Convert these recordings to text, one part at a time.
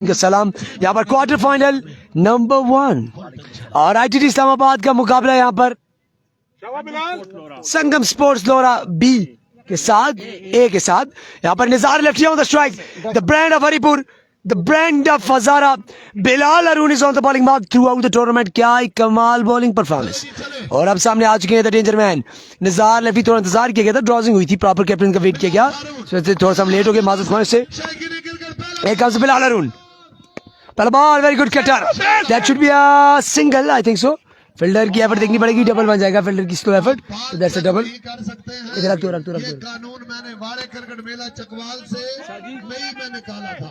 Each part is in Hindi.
का सलाम। यहाँ पर क्वार्टर फाइनल नंबर 1 और आईटीटी इस्लामाबाद का मुकाबला यहाँ पर संगम स्पोर्ट्स लोरा बी के साथ यहाँ पर Nizar lefty on the strike, the brand of Haripur, the brand of Hazara, Bilal Arun is on the bowling mark throughout the tournament. क्या एक कमाल बॉलिंग परफॉर्मेंस। और अब सामने आ चुके हैं the danger man Nizar lefty. थोड़ा इंतजार किया गया था, ड्रॉजिंग हुई थी, प्रॉपर कैप्टन का वेट किया गया, थोड़ा सा लेट हो गया माजूद खान से। एक बिलाल अरून, पहला ball, very good cutter, that should be a single, I think so. Fielder की एफर्ट देखनी पड़ेगी, डबल बन जाएगा फील्डर की स्लो एफर्ट, तो दैट्स अ डबल। इधर रख दो। कानून मैंने वाड़े करकट मेला चकवाल से नहीं मैं निकाला था।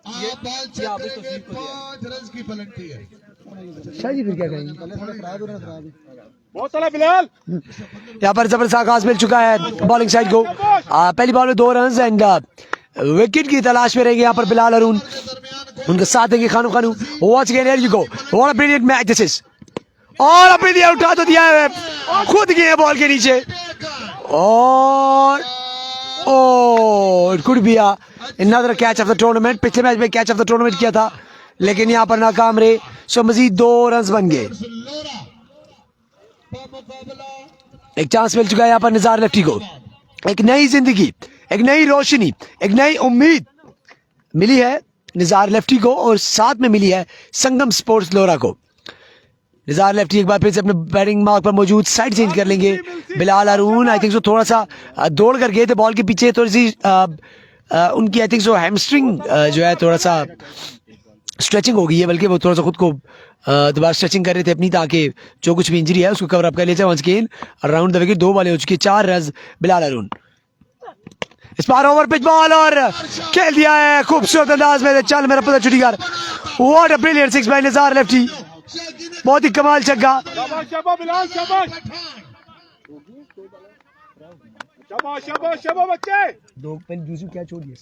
आप बॉल चेक करेंगे, 5 रन की पेनल्टी है। शाहजी फिर क्या करेंगे? बहुत सारा बिलाल। यहाँ पर जबरदस्त आगाज मिल चुका है बॉलिंग साइड को। पहली बॉल में 2 रन एंड विकेट की तलाश में रहेंगे यहाँ पर बिलाल अरून, उनके साथ देंगे खानू। Watch again, here you go, what a brilliant match this is. और अपने दिया, उठा तो दिया है, खुद गए बॉल के नीचे, और it could be another catch of the tournament. पिछले मैच में कैच ऑफ द टूर्नामेंट किया था, लेकिन यहाँ पर नाकाम रहे, सो मजीद 2 रन बन गए। एक चांस मिल चुका है यहाँ पर निजार लेफ्टी को, एक नई जिंदगी, एक नई रोशनी, एक नई उम्मीद मिली है निजार लेफ्टी को, और साथ में मिली है संगम स्पोर्ट्स लोरा को। निजार लेफ्टी एक बार फिर से अपने बैटिंग मार्क पर मौजूद, साइड चेंज कर लेंगे। बिलाल अरून आई थिंक सो थोड़ा सा दौड़ कर गए थे बॉल के पीछे, थोड़ी सी उनकी आई थिंक सो हैमस्ट्रिंग जो है थोड़ा सा स्ट्रेचिंग हो गई है, बल्कि वो थोड़ा सा खुद को दोबारा स्ट्रेचिंग कर रहे थे अपनी, ताकि जो कुछ भी इंजरी है उसको कवर अप कर ले जाए। Once again around the wicket, 2 बॉलें हो चुकी है, 4 रन बिलाल अरून। इस बार ओवर पिच बॉल और खेल दिया है खूबसूरत अंदाज में, चल मेरा पुत्र छुट्टीगर। What a brilliant six by Nizar lefty, बहुत ही कमाल छक्का। बच्चे, 2 दूसरी कैच हो गई।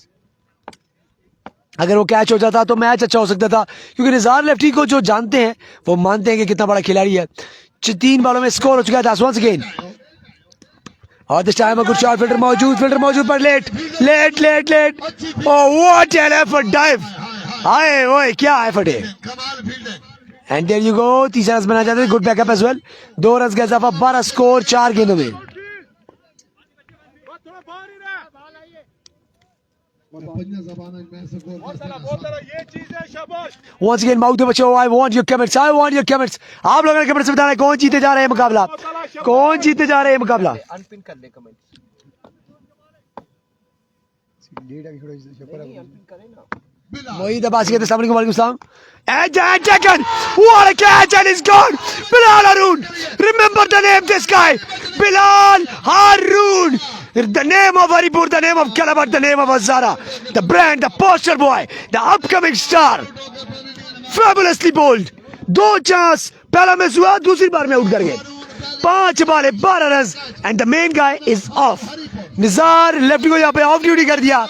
अगर वो कैच हो जाता तो मैच अच्छा हो सकता था, क्योंकि निजार लेफ्टी को जो जानते हैं वो मानते हैं कि कितना बड़ा खिलाड़ी है। 3 बॉलों में स्कोर हो चुका है 10 वंस अगेन, और this time good shot, fielder मौजूद पर लेट। Oh what an effort, dive, हाय ओए क्या एफर्ट है। And there you go, 30 run बना जाते हैं, good backup as well. 2 run का इजाफा, 12 स्कोर 4 गेंदों में। Once again, माउथ बच्चों, I want your comments. आप लोगों ने कमेंट्स बताना है कौन जीते जा रहे हैं मुकाबला, कौन जीते जा रहे हैं मुकाबला। अनपिन कर ले कमेंट, मोहित अब्बासी कहते हैं वालेकुम सलाम। And taken, what a catch, and it's gone. Bilal Haroon, remember the name this guy, Bilal Haroon. The name of Haripur, the name of Calabar, the name of Hazara, the brand, the poster boy, the upcoming star, fabulously bold. 2 chance, पहला मिस हुआ, दूसरी बार में आउट कर गए। 5 बॉले 12 run and the main guy is of. Nizar lefty को यहाँ पे ऑफ ड्यूटी कर दिया।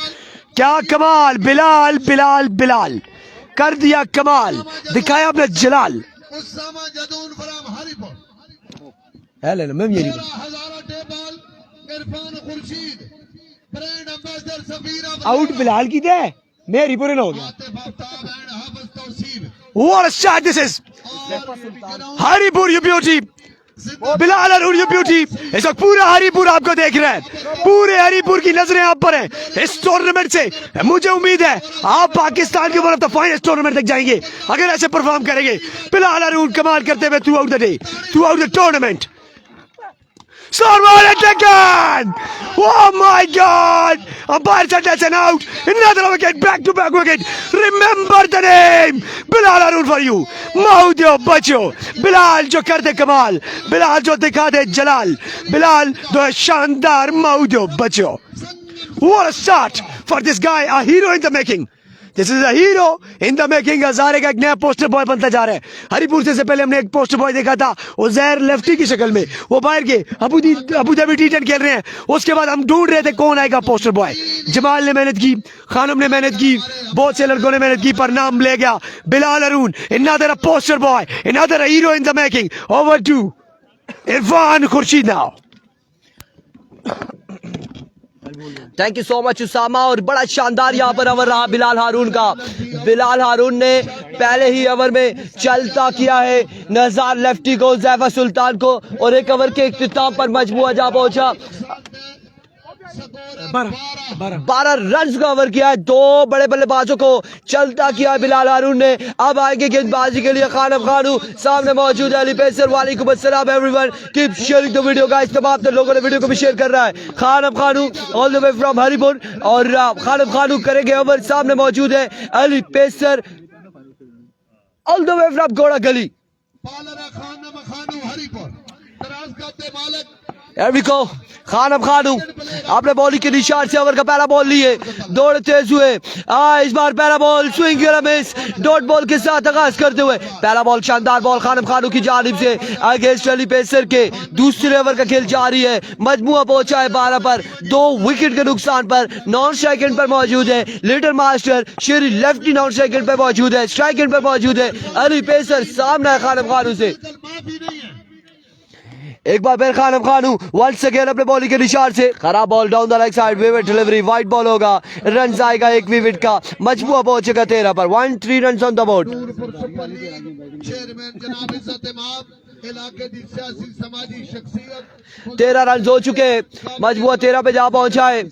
क्या कमाल, बिलाल कर दिया कमाल, दिखाया अपना जलाल। आउट बिलाल की थे, मेरी पूरे हो गया। What a shot this is! Haripur you beauty, Bilal Arun you beauty. इस वक्त पूरा हरिपुर आपको देख रहा है, पूरे हरिपुर की नजरें आप पर हैं। इस टूर्नामेंट से मुझे उम्मीद है आप पाकिस्तान के one of the finest tournament तक जाएंगे अगर ऐसे परफॉर्म करेंगे। बिलाल अरून कमाल करते हुए through out the day, through out the tournament. Oh my God! Umpire said that's an out. Another wicket, back-to-back wicket. Remember the name, Bilal Haroon for you. माउदियो बच्चो, बिलाल जो कर दे कमाल, बिलाल जो दिखा दे जलाल, बिलाल दो शानदार माउदियो बच्चो। What a start for this guy, a hero in the making. This is a hero in the making. Hazare का एक नया पोस्टर बॉय बनता जा रहा है। हरिपुर से पहले हमने एक पोस्टर बॉय देखा था, उजैर लेफ्टी की शक्ल में, वो बाहर के अबू धाबी टी10 खेल रहे हैं। उसके बाद हम ढूंढ रहे थे कौन आएगा पोस्टर बॉय। जमाल ने मेहनत की, खानम ने मेहनत की, बहुत से लड़कों ने मेहनत की, पर नाम ले गया बिलाल अरून। Another a poster boy, another a hero in the making. Over to Irfan Khurshid now. Thank you so much Usama. और बड़ा शानदार यहाँ पर ओवर रहा बिलाल हारून का। बिलाल हारून ने पहले ही ओवर में चलता किया है नज़ार लेफ्टी को, ज़ैफर सुल्तान को, और एक ओवर के इख्तिताम पर मजमूआ जा पहुंचा। 12 रन का ओवर किया है, 2 बड़े बल्लेबाजों को चलता किया है बिलाल हारून ने। अब आएंगे गेंदबाजी के लिए खानम खानू, सामने मौजूद है अली पेसर। वालेकुम अस्सलाम everyone, keep sharing the video guys. तमाम लोगों ने वीडियो को भी शेयर कर रहा है। खानम खानू all the way from Haripur, और खानम खानू करेंगे ओवर। सामने मौजूद है Ali pacer all the way from घोड़ा गली। खानम खानू आपने बॉलिंग के निशान से ओवर का पहला बॉल लिए, दौड़ तेज हुए। इस बार पहला ball swing miss, dot ball के साथ आगाज करते हुए पहला बॉल शानदार बॉल खानम खानू की जानिब से अगेंस्ट अली पेसर के। दूसरे ओवर का खेल जारी है, मजमुआ पहुंचा है 12 पर, 2 विकेट के नुकसान पर। नॉन स्ट्राइक एंड पर मौजूद है little master Sheri, lefty non strike and पर मौजूद है, स्ट्राइक एंड पर मौजूद है अली पेसर। सामना है खानम खानू से। एक बार फिर खानम खानू वंस अगेन अपने बॉलिंग के निशान से, खराब ball down the leg side, wicket delivery, wide ball होगा, रन आएगा 1 विकेट का, मजबूआ पहुंचेगा 13 पर, 1-3 run on the board. Chairman जनाब इज्जत इमाम इलाके की सियासी समाजी शख्सियत 13 रन हो चुके, मजबूआ 13 पे जा पहुंचा है।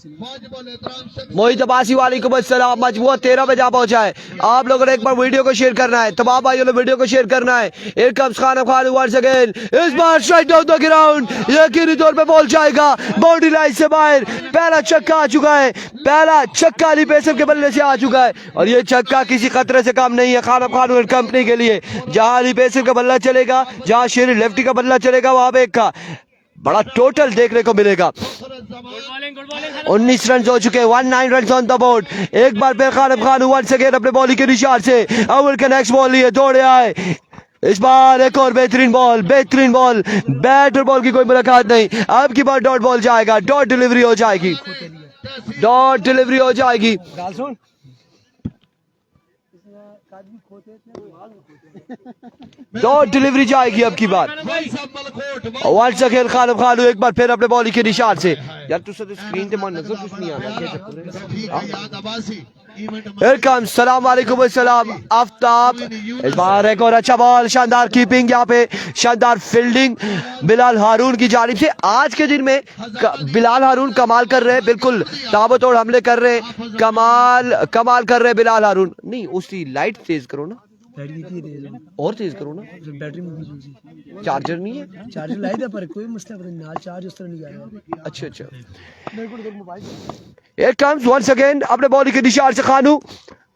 मोहित अब्बासी वालेकुम अस्सलाम, मजबूआ 13 पे जा पहुंचा है। आप लोगों ने एक बार वीडियो को शेयर करना है, तमाम भाइयों ने वीडियो को शेयर करना है। हियर कम्स खानम खानू वंस अगेन, इस बार स्ट्राइक डाउन द ग्राउंड, यकीनी तौर पे बॉल जाएगा बाउंड्री लाइन से बाहर। पहला छक्का आ चुका है, पहला छक्का अली पेसर के बल्ले से आ चुका है, और ये छक्का किसी खतरे से कम नहीं है खानम खानू एंड कंपनी के लिए। जहां अली पेसर का बल्ला चलेगा, जहां शेरी लेफ्टी का बल्ला चलेगा, वहां पे एक का बड़ा टोटल देखने को मिलेगा। 19 रन हो चुके, 19 रन ऑन द बोर्ड। एक बार फिर खानम खानू वंस अगेन अपने बॉलिंग के निशान से ओवर का नेक्स्ट बॉल लिए, दौड़े आए। इस बार एक और बेहतरीन बॉल, बैट और बॉल की कोई मुलाकात नहीं। अब की बार डॉट बॉल जाएगा, डॉट डिलीवरी हो जाएगी, डॉट डिलीवरी हो जाएगी। डॉट डिलीवरी जाएगी अब की बार। वंस अगेन खानम खानू एक बार फिर अपने बॉलिंग के निशान से। यार तुझसे तो स्क्रीन पे मन नजर कुछ नहीं आ रहा। Here comes, सलाम वालेकुम अस्सलाम आफ्ताब। इस बार एक और अच्छा बॉल, शानदार कीपिंग, यहाँ पे शानदार फील्डिंग बिलाल हारून की जानिब से। आज के दिन में बिलाल हारून कमाल कर रहे हैं, बिल्कुल ताबड़तोड़ हमले कर रहे हैं, कमाल कर रहे हैं बिलाल हारून। नहीं उसकी लाइट तेज करो ना, और तेज करो ना, बैटरी में चार्जर नहीं है, चार्जर लाई था पर कोई मसला नहीं, चार्ज उस तरह नहीं आया। अच्छा अच्छा। Here comes once again अपने बॉलिंग के निशान से खानू।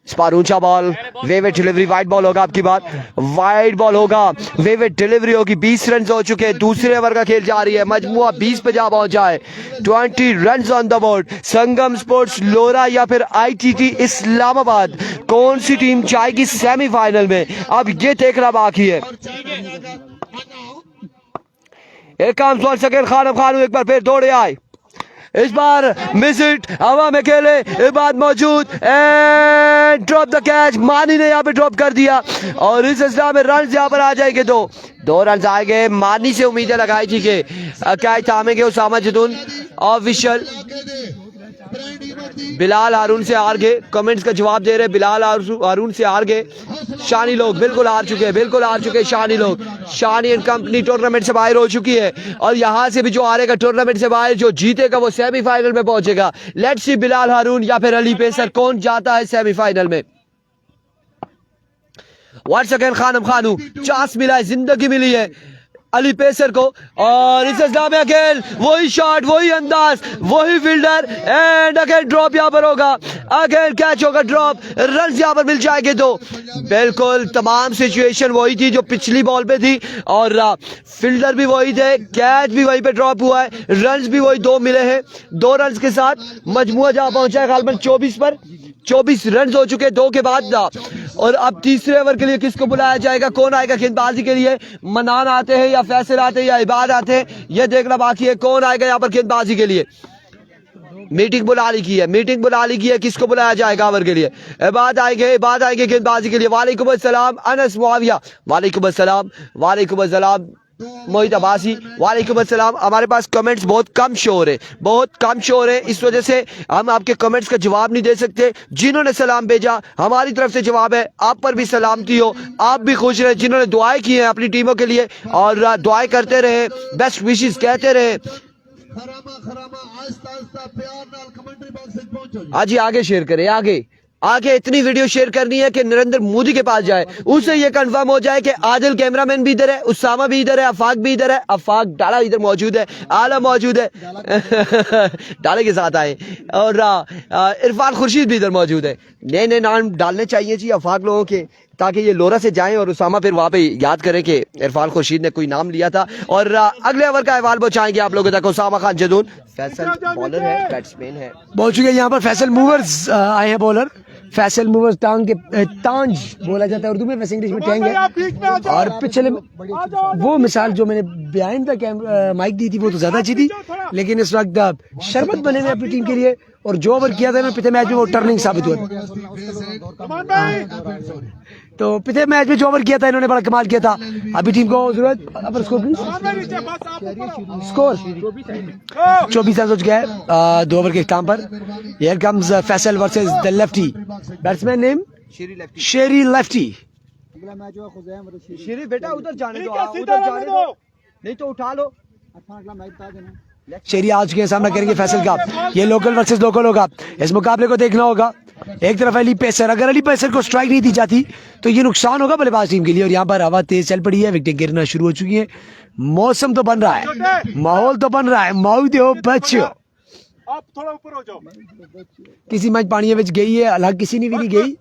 इस बार ऊंचा बॉल, वेवेट डिलीवरी, वाइड बॉल होगा आपकी बात, वाइड बॉल होगा, वेवेट डिलीवरी होगी। 20 रन हो चुके, दूसरे ओवर का खेल जारी है, मजमुआ 20 पे जा पहुंचा है, 20 run on the board. Sangam sports लोरा या फिर ITT इस्लामाबाद, कौन सी टीम जाएगी सेमीफाइनल में, अब ये देखना बाकी है। Here comes once again Khanam खानू, एक बार फिर दौड़े आए। इस बार मिस इट, हवा में खेले, इबाद मौजूद एंड ड्रॉप द कैच। मानी ने यहाँ पे ड्रॉप कर दिया, और इस सिलसिला में रन यहाँ पर आ जाएंगे, 2 रन आएंगे। मानी से उम्मीदें लगाई थी कि कैच थामेंगे उसामा जदून। ऑफिशियल बिलाल हारून से हार गए, कमेंट्स का जवाब दे रहे, बिलाल हारून से हार गए। शानी लोग बिल्कुल हार चुके, शानी लोग, शानी एंड कंपनी टूर्नामेंट से बाहर हो चुकी है, और यहाँ से भी जो हारेगा टूर्नामेंट से बाहर, जो जीतेगा वो सेमीफाइनल में पहुंचेगा। लेट्स सी बिलाल हारून या फिर अली पेसर कौन जाता है सेमीफाइनल में। वंस अगेन खानम खानू, चांस मिला है, जिंदगी मिली है अली पेसर को, और इस इस्लाम में अगेन वही शॉट, वही अंदाज, वही फील्डर, एंड अगेन ड्रॉप यहाँ पर होगा, अगेन कैच होगा, ड्रॉप, रन यहाँ पर मिल जाएंगे 2। बिल्कुल तमाम सिचुएशन वही थी जो पिछली बॉल पे थी, और फील्डर भी वही थे, कैच भी वहीं पे ड्रॉप हुआ है, रन भी वही 2 मिले हैं। 2 रन के साथ मजमुआ जहाँ पहुंचा है गालबन 24 पर, 24 रन हो चुके 2 के बाद। और अब तीसरे ओवर के लिए किसको बुलाया जाएगा, कौन आएगा गेंदबाजी के लिए, मनान आते हैं या फैसल आते हैं या इबाद आते हैं, ये देखना बाकी है कौन आएगा यहाँ पर गेंदबाजी के लिए। मीटिंग बुला ली की है, किसको बुलाया जाएगा ओवर के लिए। इबाद आएंगे गेंदबाजी के लिए। वालेकुम अस्सलाम अनस मुआविया, वालेकुम अस्सलाम, मोहित अब्बासी, वालेकुम अस्सलाम। हमारे पास कमेंट्स बहुत कम शो हो रहे, बहुत कम शो हो रहे, इस वजह से हम आपके कमेंट्स का जवाब नहीं दे सकते। जिन्होंने सलाम भेजा हमारी तरफ से जवाब है, आप पर भी सलामती हो, आप भी खुश रहे। जिन्होंने दुआएं की हैं अपनी टीमों के लिए और दुआएं करते रहे, बेस्ट विशेस कहते रहे। खरामा आहिस्ता आहिस्ता प्यार नाल कमेंट्री बॉक्स में पहुंचो जी। आज ही आगे शेयर करें, आगे आगे इतनी वीडियो शेयर करनी है कि नरेंद्र मोदी के पास जाए, उससे ये कंफर्म हो जाए कि आदिल कैमरामैन भी इधर है, उसामा भी इधर है, अफाक भी इधर है, अफाक डाला इधर मौजूद है, आला मौजूद है डाले के साथ आए, और इरफान खुर्शीद भी इधर मौजूद है। नए नए नाम डालने चाहिए जी अफाक लोगों के, ताकि ये लोरा से जाएं और उसामा फिर वहां पे याद करें कि इरफान खुर्शीद ने कोई नाम लिया था। और अगले ओवर का अहवाल पहुंचाएंगे आप लोगों तक उसामा खान जदून। फैसल बॉलर है, बैट्समैन है, पहुंच चुके हैं यहाँ पर फैसल मूवर्स आए हैं बॉलर। फैसल मूवर्स टांग के तांज बोला जाता है उर्दू में, वैसे इंग्लिश में टैंग है। और पिछले वो मिसाल जो मैंने बिहाइंड द माइक दी थी वो तो ज्यादा अच्छी थी, लेकिन इस वक्त शरबत बने हुए अपनी टीम के लिए, और जो ओवर किया था ना पिछले मैच में वो टर्निंग साबित हुआ। तो पिछले मैच में जो ओवर किया था इन्होंने बड़ा कमाल किया था। अभी टीम को जरूरत अपर स्कोर प्लीज, स्कोर 24 रन हो चुका है 2 ओवर के इख्तिताम पर। Here comes Faisal versus the lefty, batsman name Sheri lefty. शेरी बेटा उधर जाने दो, उधर जाने दो, नहीं तो उठा लो। शेरी आ चुके हैं, सामना करेंगे फैसल का। ये लोकल वर्सेस लोकल होगा, इस मुकाबले को देखना होगा। एक तरफ अली पेसर, अगर अली पेसर को स्ट्राइक नहीं दी जाती तो ये नुकसान होगा बल्लेबाज टीम के लिए। और यहाँ पर हवा तेज चल पड़ी है, विकेट गिरना शुरू हो चुकी है, मौसम तो बन रहा है, माहौल तो बन रहा है। माहौल दो बच्चों, आप थोड़ा ऊपर हो जाओ। किसी मैच पानी में गई है, अलग किसी ने भी नहीं गई।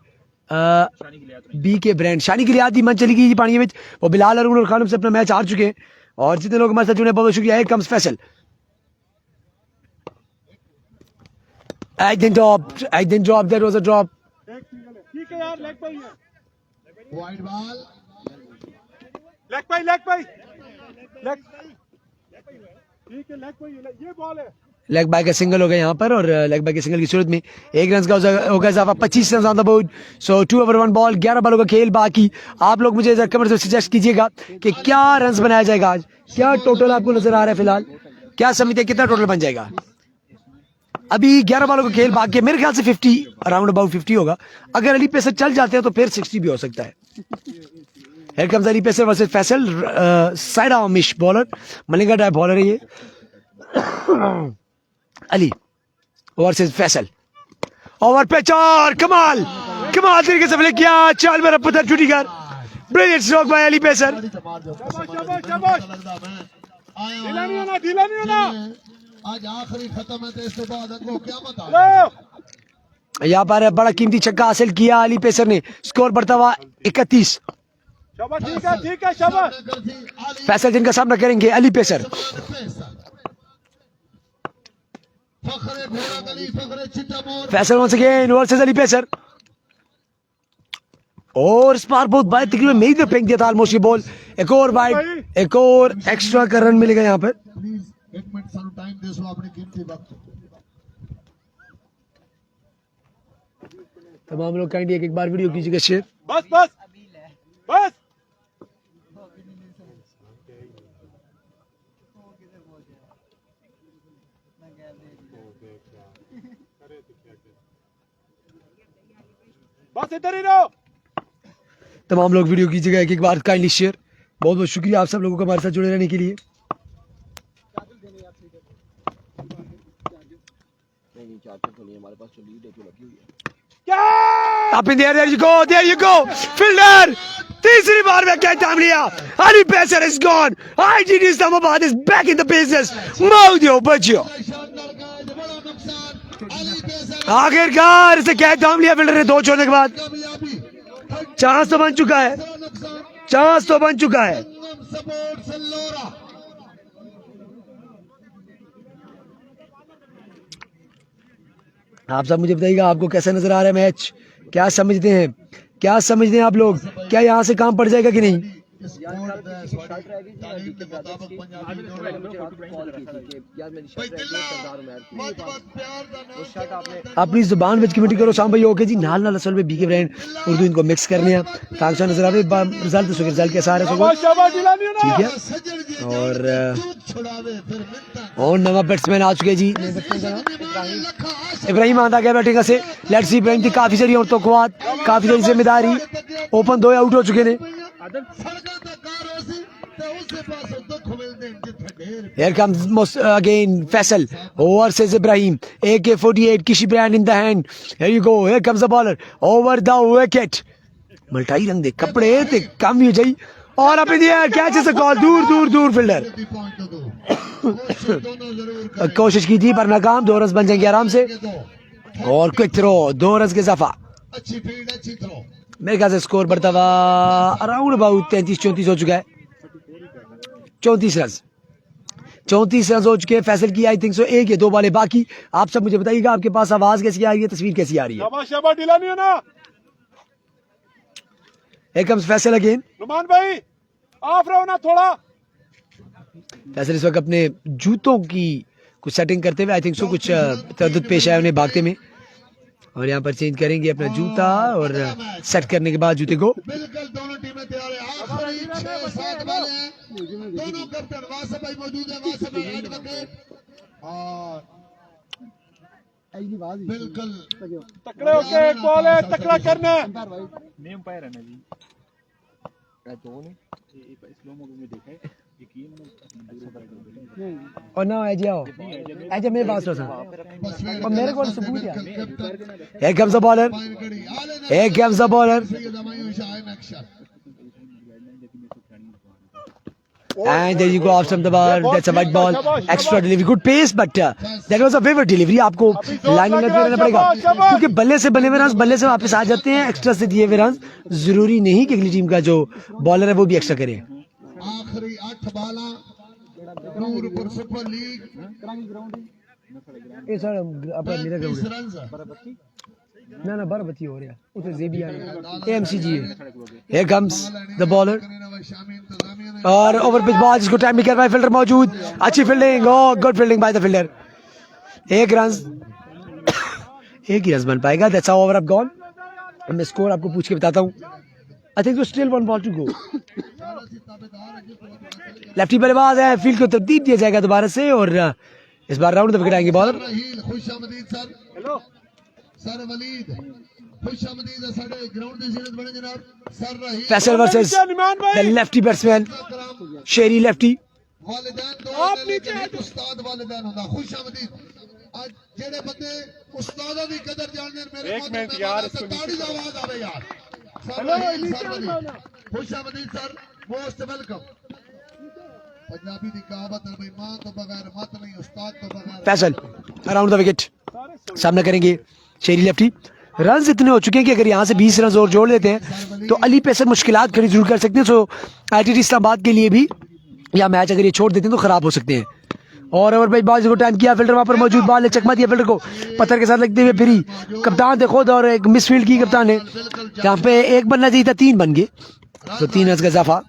बी के ब्रांड शानी के लिए आधी मन चली गई पानी में, वो बिलाल अरुण और खानम से अपना मैच हार चुके हैं। और जितने लोग हमारे साथ जुड़े बहुत शुक्रिया। Here comes Faisal, I didn't drop, that was a drop. ठीक है यार, लेग बाई है, wide ball, leg bye, leg bye, leg, ठीक है लेग बाई, ये बॉल है। लेग बाय का सिंगल हो गया यहाँ पर, और लेग बाय के सिंगल की सूरत में 1 रन का होगा इजाफा। 25 run on the board. So 2 over 1 ball, 11 बॉलों का खेल बाकी। आप लोग मुझे कमेंट में सजेस्ट कीजिएगा कि क्या रन बनाया जाएगा आज, क्या टोटल आपको नजर आ रहा है फिलहाल, क्या समझते हैं कितना टोटल बन जाएगा। अभी 11 बॉलों का खेल बाकी है, मेरे ख्याल से 50 अराउंड अबाउट 50 होगा। अगर अली पेसर चल जाते हैं तो फिर 60 भी हो सकता है। Here comes Ali pacer versus Faisal, side आर्मिश बॉलर, मलिंगा टाइप बॉलर है ये। अली वर्सेस फैसल, ओवर पे 4, कमाल कमाल तरीके से प्ले किया, चाल मेरा पत्थर छुटी कर, brilliant stroke bye Ali pacer. शाबाश शाबाश, ढीला नहीं होना, ढीला नहीं होना। आज आखिरी खत्म है तो इसके बाद अगो क्या बता। यहाँ पर बड़ा कीमती छक्का हासिल किया अली पेसर ने, स्कोर बढ़ता हुआ 31। शाबाश, ठीक है शाबाश। फैसल जिनका सामना करेंगे Ali pacer. Faisal once again versus Ali pacer, और इस बार बहुत बार तकरीबन मेरी तरफ फेंक दिया था ऑलमोस्ट ये बॉल। एक और वाइड, एक और एक्स्ट्रा का रन मिलेगा यहाँ पर। प्लीज 1 मिनट सानू टाइम दे सो अपने कीमती वक्त। तमाम लोग काइंडली एक बार वीडियो कीजिएगा शेयर। बस बस बस, बस इधर ही रहो। तमाम लोग वीडियो कीजिएगा एक बार काइंडली शेयर। बहुत बहुत शुक्रिया आप सब लोगों का हमारे साथ जुड़े रहने के लिए। Up in the air, there you go, there you go, fielder, तीसरी बार में क्या टाइम लिया, Ali pacer is gone, IGD Islamabad is back in the business, मोदियो बच्चों, आखिरकार इसे क्या टाइम लिया फील्डर ने 2 छोड़ने के बाद। चांस तो बन चुका है, चांस तो बन चुका है। आप सब मुझे बताइएगा आपको कैसा नजर आ रहा है मैच, क्या समझते हैं, क्या समझते हैं आप लोग, क्या यहाँ से काम पड़ जाएगा कि नहीं। स्पोर्ट दा सवारी तारीख के मुताबिक पंजाबी भाई दिल्ला बहुत बहुत प्यार दा नाम अपनी जुबान विच कमेंट करो शाम भाई ओके जी नाल नाल असल में बीके ब्रांड उर्दू इनको मिक्स करने हैं ताकि नजर आवे रिजल्ट सो रिजल्ट के सारे सो ठीक है सज्जन जी और छुड़ावे फिर मिलता और नवा बैट्समैन आ चुके जी इब्राहिम आंदा गया बैटिंग से लेट्स सी इब्राहिम की काफी सारी और तो काफी सारी जिम्मेदारी ओपन 2 आउट हो चुके ने Here comes again Faisal versus Ibrahim. AK-48 Kishi brand in the hand. Here you go. Here comes the bowler over the wicket. मल्टाई रंग दे कपड़े ते कम ही हो जाई और up in the air catch is a call दूर फील्डर कोशिश की थी पर नाकाम 2 रन बन जाएंगे आराम से और क्विक थ्रो 2 रन के इजाफा अच्छी फील्ड अच्छी थ्रो मेरे ख्याल से स्कोर बढ़ता हुआ अराउंड अबाउट 33-34 हो चुका है 34 रन हो चुके हैं फैसल की आई थिंक सो 1 या 2 बॉलें बाकी आप सब मुझे बताइएगा आपके पास आवाज कैसी आ रही है तस्वीर कैसी आ रही है शाबाश ढीला नहीं होना Here comes Faisal again Numan भाई ऑफ रहो ना थोड़ा फैसल इस वक्त अपने जूतों की कुछ सेटिंग करते हुए आई थिंक सो कुछ तरद्दुद पेश आया उन्हें भागते में और यहाँ पर चेंज करेंगे अपना जूता और सेट करने के बाद जूते को बिल्कुल दोनों टीमें तैयार है आखिरी 6-7 वाले हैं दोनों कैप्टन वासिफ भाई मौजूद है वासिफ भाई एडवोकेट और बिल्कुल तकड़े होके एक बॉल है तकड़ा करना है नेम पायर है ना जी दो ने स्लो मोड में देखा है यकीन और ना ऐजे आओ ऐजे मेरे पास था और मेरे को सबूत है Here comes the bowler Here comes the bowler and there you go off stump the bar that's a white ball extra delivery good pace but that was a favorite delivery आपको लाइन में रहना पड़ेगा क्योंकि बल्ले से बने हुए रन बल्ले से वापस आ जाते हैं एक्स्ट्रा से दिए हुए रन जरूरी नहीं कि अगली टीम का जो बॉलर है वो भी एक्स्ट्रा करे आखिरी 8 बाला नूरपुर सुपर लीग ये सर अपना मेरा ग्राउंड 30 रन ना बरबती हो रहा उधर जेबी आ एमसीजी है Here comes the bowler और ओवर पिच बॉल जिसको टाइम नहीं कर पाए फील्डर मौजूद अच्छी fielding good fielding by the fielder 1 run बन पाएगा that's how over up gone मैं स्कोर आपको पूछ के बताता हूं I think still 1 ball to go lefty बल्लेबाज है फील्ड को तरतीब दिया जाएगा दोबारा से और इस बार राउंड द विकेट आएंगे बॉलर खुशामदीद सर हेलो सर वलीद खुशामदीद साडे ग्राउंड दी सीरीज बने जनाब sir Raheel Faisal versus the lefty batsman Sheri lefty वालिदैन दो आप नीचे उस्ताद वालिदैन होंदा खुशामदीद आज जेड़े बंदे उस्तादा दी कदर जानदे मेरे एक मिनट यार ताड़ी दी आवाज आवे यार खुशामदीद सर मोस्ट वेलकम पंजाबी दी कहावत है भाई मां तो बगैर मत नहीं उस्ताद तो बगैर फैसल अराउंड द विकेट सामना करेंगे शेरी लेफ्टी रन इतने हो चुके हैं कि अगर यहाँ से 20 रन और जोड़ लेते हैं तो अली पेसर मुश्किलात खड़ी जरूर कर सकते हैं सो आईटीटी इस्लामाबाद के लिए भी या मैच अगर ये छोड़ देते हैं तो खराब हो सकते हैं और ओवर भाई बॉल को टाइम किया फील्डर वहां पर मौजूद बॉल ने चकमा दिया फील्डर को पत्थर के साथ लगते हुए फिरी कप्तान थे खुद और एक मिस फील्ड की कप्तान ने जहाँ पे 1 बनना चाहिए था 3 बन गए तो 3 रन का इजाफा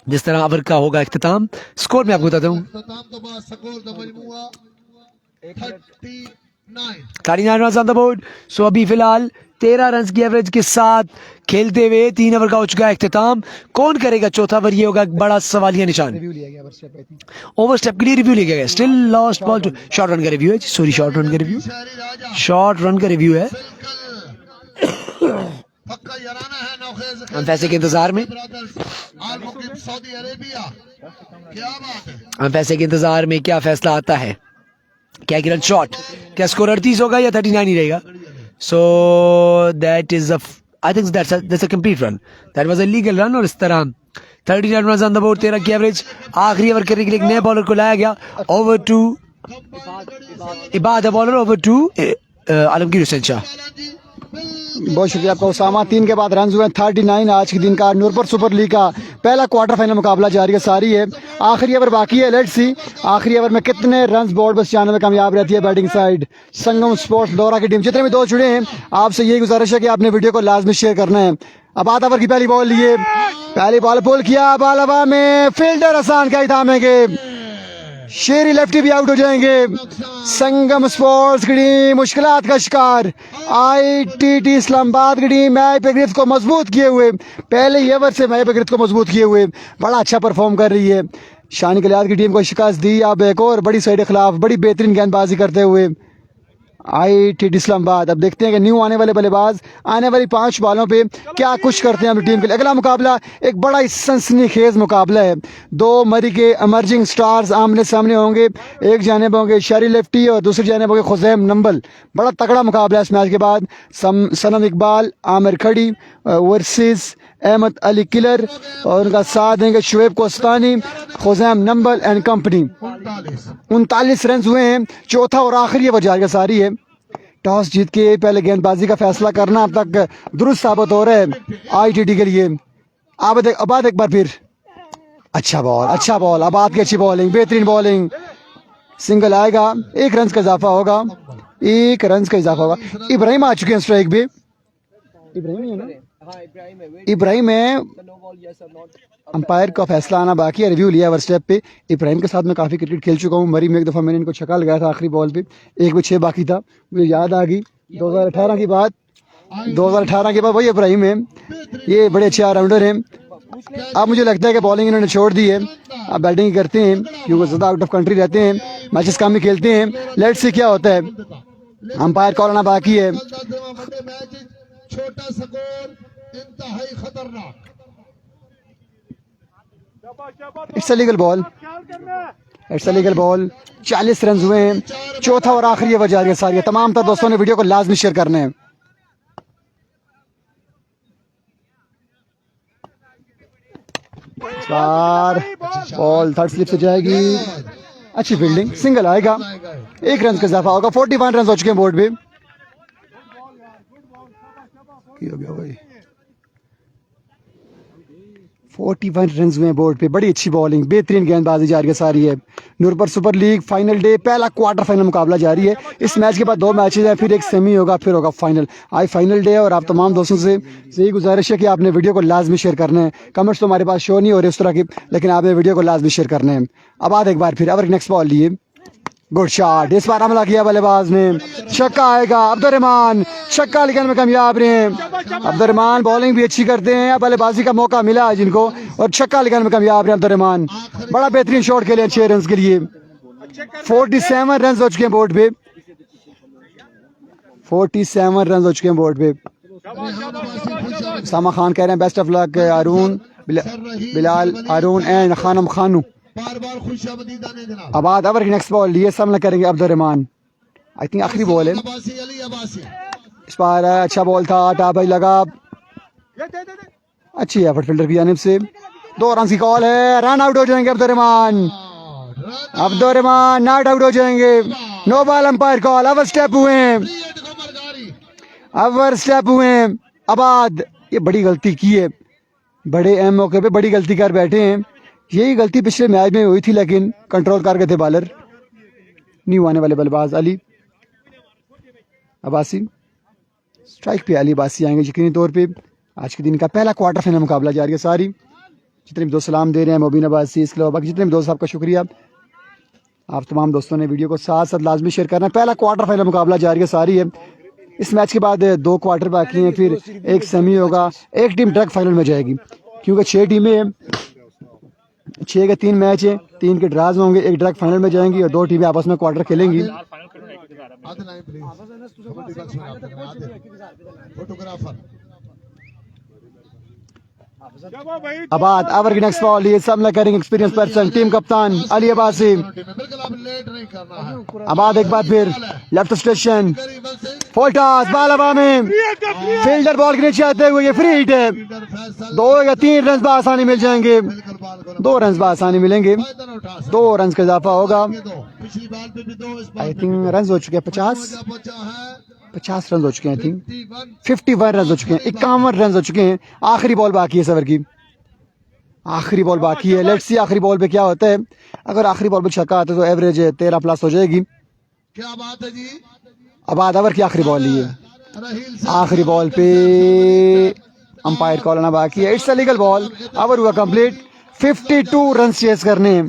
जिस तरह ओवर का होगा इख्तिताम स्कोर में आपको बताता हूँ 39 रन ऑन द बोर्ड सो अभी फिलहाल 13 रन की एवरेज के साथ खेलते हुए 3 ओवर का हो चुका है इख्तिताम कौन करेगा चौथा ओवर ये होगा बड़ा सवालिया निशान ओवर स्टेप के लिए रिव्यू लिया गया still lost ball to short run का रिव्यू है सॉरी शॉर्ट रन का रिव्यू है हम फैसले के इंतजार में हम फैसले के इंतजार में क्या फैसला आता है क्या गिरन शॉट क्या स्कोर 38 होगा या 39 ही रहेगा so that is I think that's a complete run that was a legal run और इस तरह 39 रन ऑन द बोर्ड 13 की एवरेज आखिरी ओवर करने के लिए एक नए बॉलर को लाया गया over to Ibad bowler over to Alamgir Hussain Shah बहुत शुक्रिया आपका उसामा 3 के बाद रन हुए 39 आज के दिन का नूरपुर सुपर लीग का पहला क्वार्टर फाइनल मुकाबला जारी है सारी है आखिरी ओवर बाकी है लेट्स सी आखिरी ओवर में कितने रन बोर्ड बस जाने में कामयाब रहती है बैटिंग साइड संगम स्पोर्ट्स दौरा की टीम जितने भी 2 जुड़े हैं आपसे यही गुजारिश है कि आपने वीडियो को लाजमी शेयर करना है अब 8 ओवर की पहली बॉल लिए पहली बॉल पुल किया, बॉल हवा में, फील्डर आसान का ही थामेंगे, शेरी लेफ्टी भी आउट हो जाएंगे। संगम स्पोर्ट्स की टीम मुश्किलात का शिकार, ITT इस्लामाबाद की टीम मैच पे गिरफ्त को मजबूत किए हुए, पहले ही ओवर से मैच पे गिरफ्त को मजबूत किए हुए बड़ा अच्छा परफॉर्म कर रही है। शानी कलियाद की टीम को शिकस्त दी, अब एक और बड़ी साइड के खिलाफ बड़ी बेहतरीन गेंदबाजी करते हुए ITT इस्लामाबाद। अब देखते हैं कि न्यू आने वाले बल्लेबाज आने वाली 5 बॉलों पे क्या कुछ करते हैं अपनी टीम के लिए। अगला मुकाबला एक बड़ा ही सनसनीखेज मुकाबला है, 2 मरी के इमर्जिंग स्टार्स आमने सामने होंगे। एक जानिब होंगे शेरी लेफ्टी और दूसरी जानिब होंगे खुजैम नंबल। बड़ा तगड़ा मुकाबला है इस मैच के बाद। सनम इकबाल, आमिर खड़ी वर्सेस अहमद अली किलर और उनका साथ देंगे Shoaib Kostani, Khuzaim Nambal and company. 39 run हुए हैं, चौथा और आखिरी ओवर जारी सारी है। टॉस जीत के पहले गेंदबाजी का फैसला करना अब तक दुरुस्त साबित हो रहा है ITT के लिए। आबाद एक बार फिर अच्छा बॉल, आबाद की अच्छी बॉलिंग, बेहतरीन बॉलिंग, सिंगल आएगा, 1 रन का इजाफा होगा, 1 रन का इजाफा होगा। इब्राहिम आ चुके हैं स्ट्राइक पे, इब्राहिम है ना, इब्राहिम है। अंपायर का फैसला आना बाकी है, रिव्यू लिया ओवर स्टेप पे। इब्राहिम के साथ मैं काफ़ी क्रिकेट खेल चुका हूँ, मरी में एक दफ़ा मैंने इनको छक्का लगाया था आखिरी बॉल पे, 1 पे 6 बाकी था, मुझे याद आ गई 2018 की बात। 2018 के बाद वही इब्राहिम है, ये बड़े अच्छे ऑलराउंडर हैं। अब मुझे लगता है कि बॉलिंग इन्होंने छोड़ दी है, अब बैटिंग करते हैं क्योंकि ज़्यादा आउट ऑफ कंट्री रहते हैं, मैचेस कम ही खेलते हैं। लेट्स सी क्या होता है, अंपायर कॉल आना बाकी है। छोटा स्कोर, इंतहाई खतरनाक। It's a legal ball, it's a legal ball. 40 run हुए हैं, चौथा और आखिरी ओवर जारी है सारी। तमाम तर दोस्तों ने वीडियो को लाजमी शेयर करने हैं। बॉल थर्ड स्लिप से जाएगी, अच्छी फील्डिंग, सिंगल आएगा, 1 रन का इजाफा होगा। 41 रन हो चुके हैं बोर्ड पे। हो गया भाई, 41 रन हुए बोर्ड पे, बड़ी अच्छी बॉलिंग, बेहतरीन गेंदबाजी जारी है सारी है। Noorpur super league final day, पहला क्वार्टर फाइनल मुकाबला जारी है। इस मैच के बाद 2 मैचेस हैं, फिर एक सेमी होगा, फिर होगा फाइनल। आज फाइनल डे है और आप तमाम दोस्तों से यही गुजारिश है कि आपने वीडियो को लाजमी शेयर करना है। कमेंट्स तो हमारे पास शो नहीं हो रहे उस तरह की, लेकिन आपने वीडियो को लाजमी शेयर करना है। अब आज एक बार फिर अब नेक्स्ट बॉल लिए, गुड शॉट, इस बार हमला किया बल्लेबाज ने, छक्का आएगा। अब्दुर्रहमान छक्का लेकर में कामयाब रहे हैं। अब्दुर्रहमान बॉलिंग भी अच्छी करते हैं, बल्लेबाजी का मौका मिला है जिनको और छक्का लेकर में कामयाब रहे अब्दुर्रहमान। बड़ा बेहतरीन शॉट खेले 6 रन के लिए। 47 रन हो चुके हैं बोर्ड पे, 47 रन हो चुके हैं बोर्ड पे। सामा खान कह रहे हैं best of luck Arun, Bilal Arun and Khanam Khanu. बार खुशामदीद आने जनाब। अब ओवर की नेक्स्ट बॉल लिए सामना करेंगे अब्दुर्रहमान। आई थिंक आखिरी बॉल है अब्बासी, अली अब्बासी। इस बार। अच्छा बॉल था, टाप ही लगा, अच्छी एफर्ट फील्डर की जानिब से। 2 रन की कॉल है, रन आउट हो जाएंगे अब्दुर्रहमान। अब्दुर्रहमान नॉट आउट हो जाएंगे, no ball umpire call. Over step हुए हैं, ओवर स्टेप हुए हैं। आबाद ये बड़ी गलती की है, बड़े अहम मौके पे बड़ी गलती कर बैठे हैं। यही गलती पिछले मैच में हुई थी लेकिन कंट्रोल कर गए थे बॉलर। न्यू आने वाले बल्लेबाज अली अब्बासी, स्ट्राइक पे अली अब्बासी आएंगे यकीनी तौर पे। आज के दिन का पहला क्वार्टर फाइनल मुकाबला जारी है सारी। जितने भी दोस्त सलाम दे रहे हैं, मोबिन अब्बासी, इसके अलावा बाकी जितने भी दोस्त, आपका शुक्रिया। आप तमाम दोस्तों ने वीडियो को साथ साथ लाजमी शेयर करना। पहला क्वार्टर फाइनल मुकाबला जारी है सारी है। इस मैच के बाद 2 क्वार्टर बाकी हैं, फिर एक सेमी होगा, एक टीम डायरेक्ट फाइनल में जाएगी क्योंकि 6 टीमें हैं, 6 के 3 मैच हैं, 3 के ड्राज होंगे, एक डायरेक्ट फाइनल में जाएंगी और 2 टीमें आपस में क्वार्टर खेलेंगी। फोटोग्राफर अब ओवर की नेक्स्ट बॉल ये सामना करेंगे एक्सपीरियंस पर्सन टीम कप्तान अली अब्बासी। बिल्कुल आप लेट नहीं करना है। अब एक बार फिर left station, full toss, ball हवा में, फील्डर बॉल के नीचे आते हुए ये फ्री हिट है। 2 या 3 रन आसानी मिल जाएंगे, 2 रन आसानी मिलेंगे, 2 रन का इजाफा होगा। पिछली बार पे भी 2, इस बार आई थिंक रन हो चुके हैं 50 रन हो चुके हैं। आई थिंक 51 रन हो चुके हैं, 51 रन हो चुके हैं। आखिरी बॉल बाकी है सवर की, आखिरी बॉल बाकी है। लेट्स सी आखिरी बॉल पे क्या होता है। अगर आखिरी बॉल पे छक्का आता है तो एवरेज 13 प्लस हो जाएगी। क्या बात है जी। अब ओवर की आखिरी बॉल ली है, रहील से आखिरी बॉल पे अंपायर कॉल आना बाकी है। It's a legal ball, over हुआ कंप्लीट। 52 रन चेस करने हैं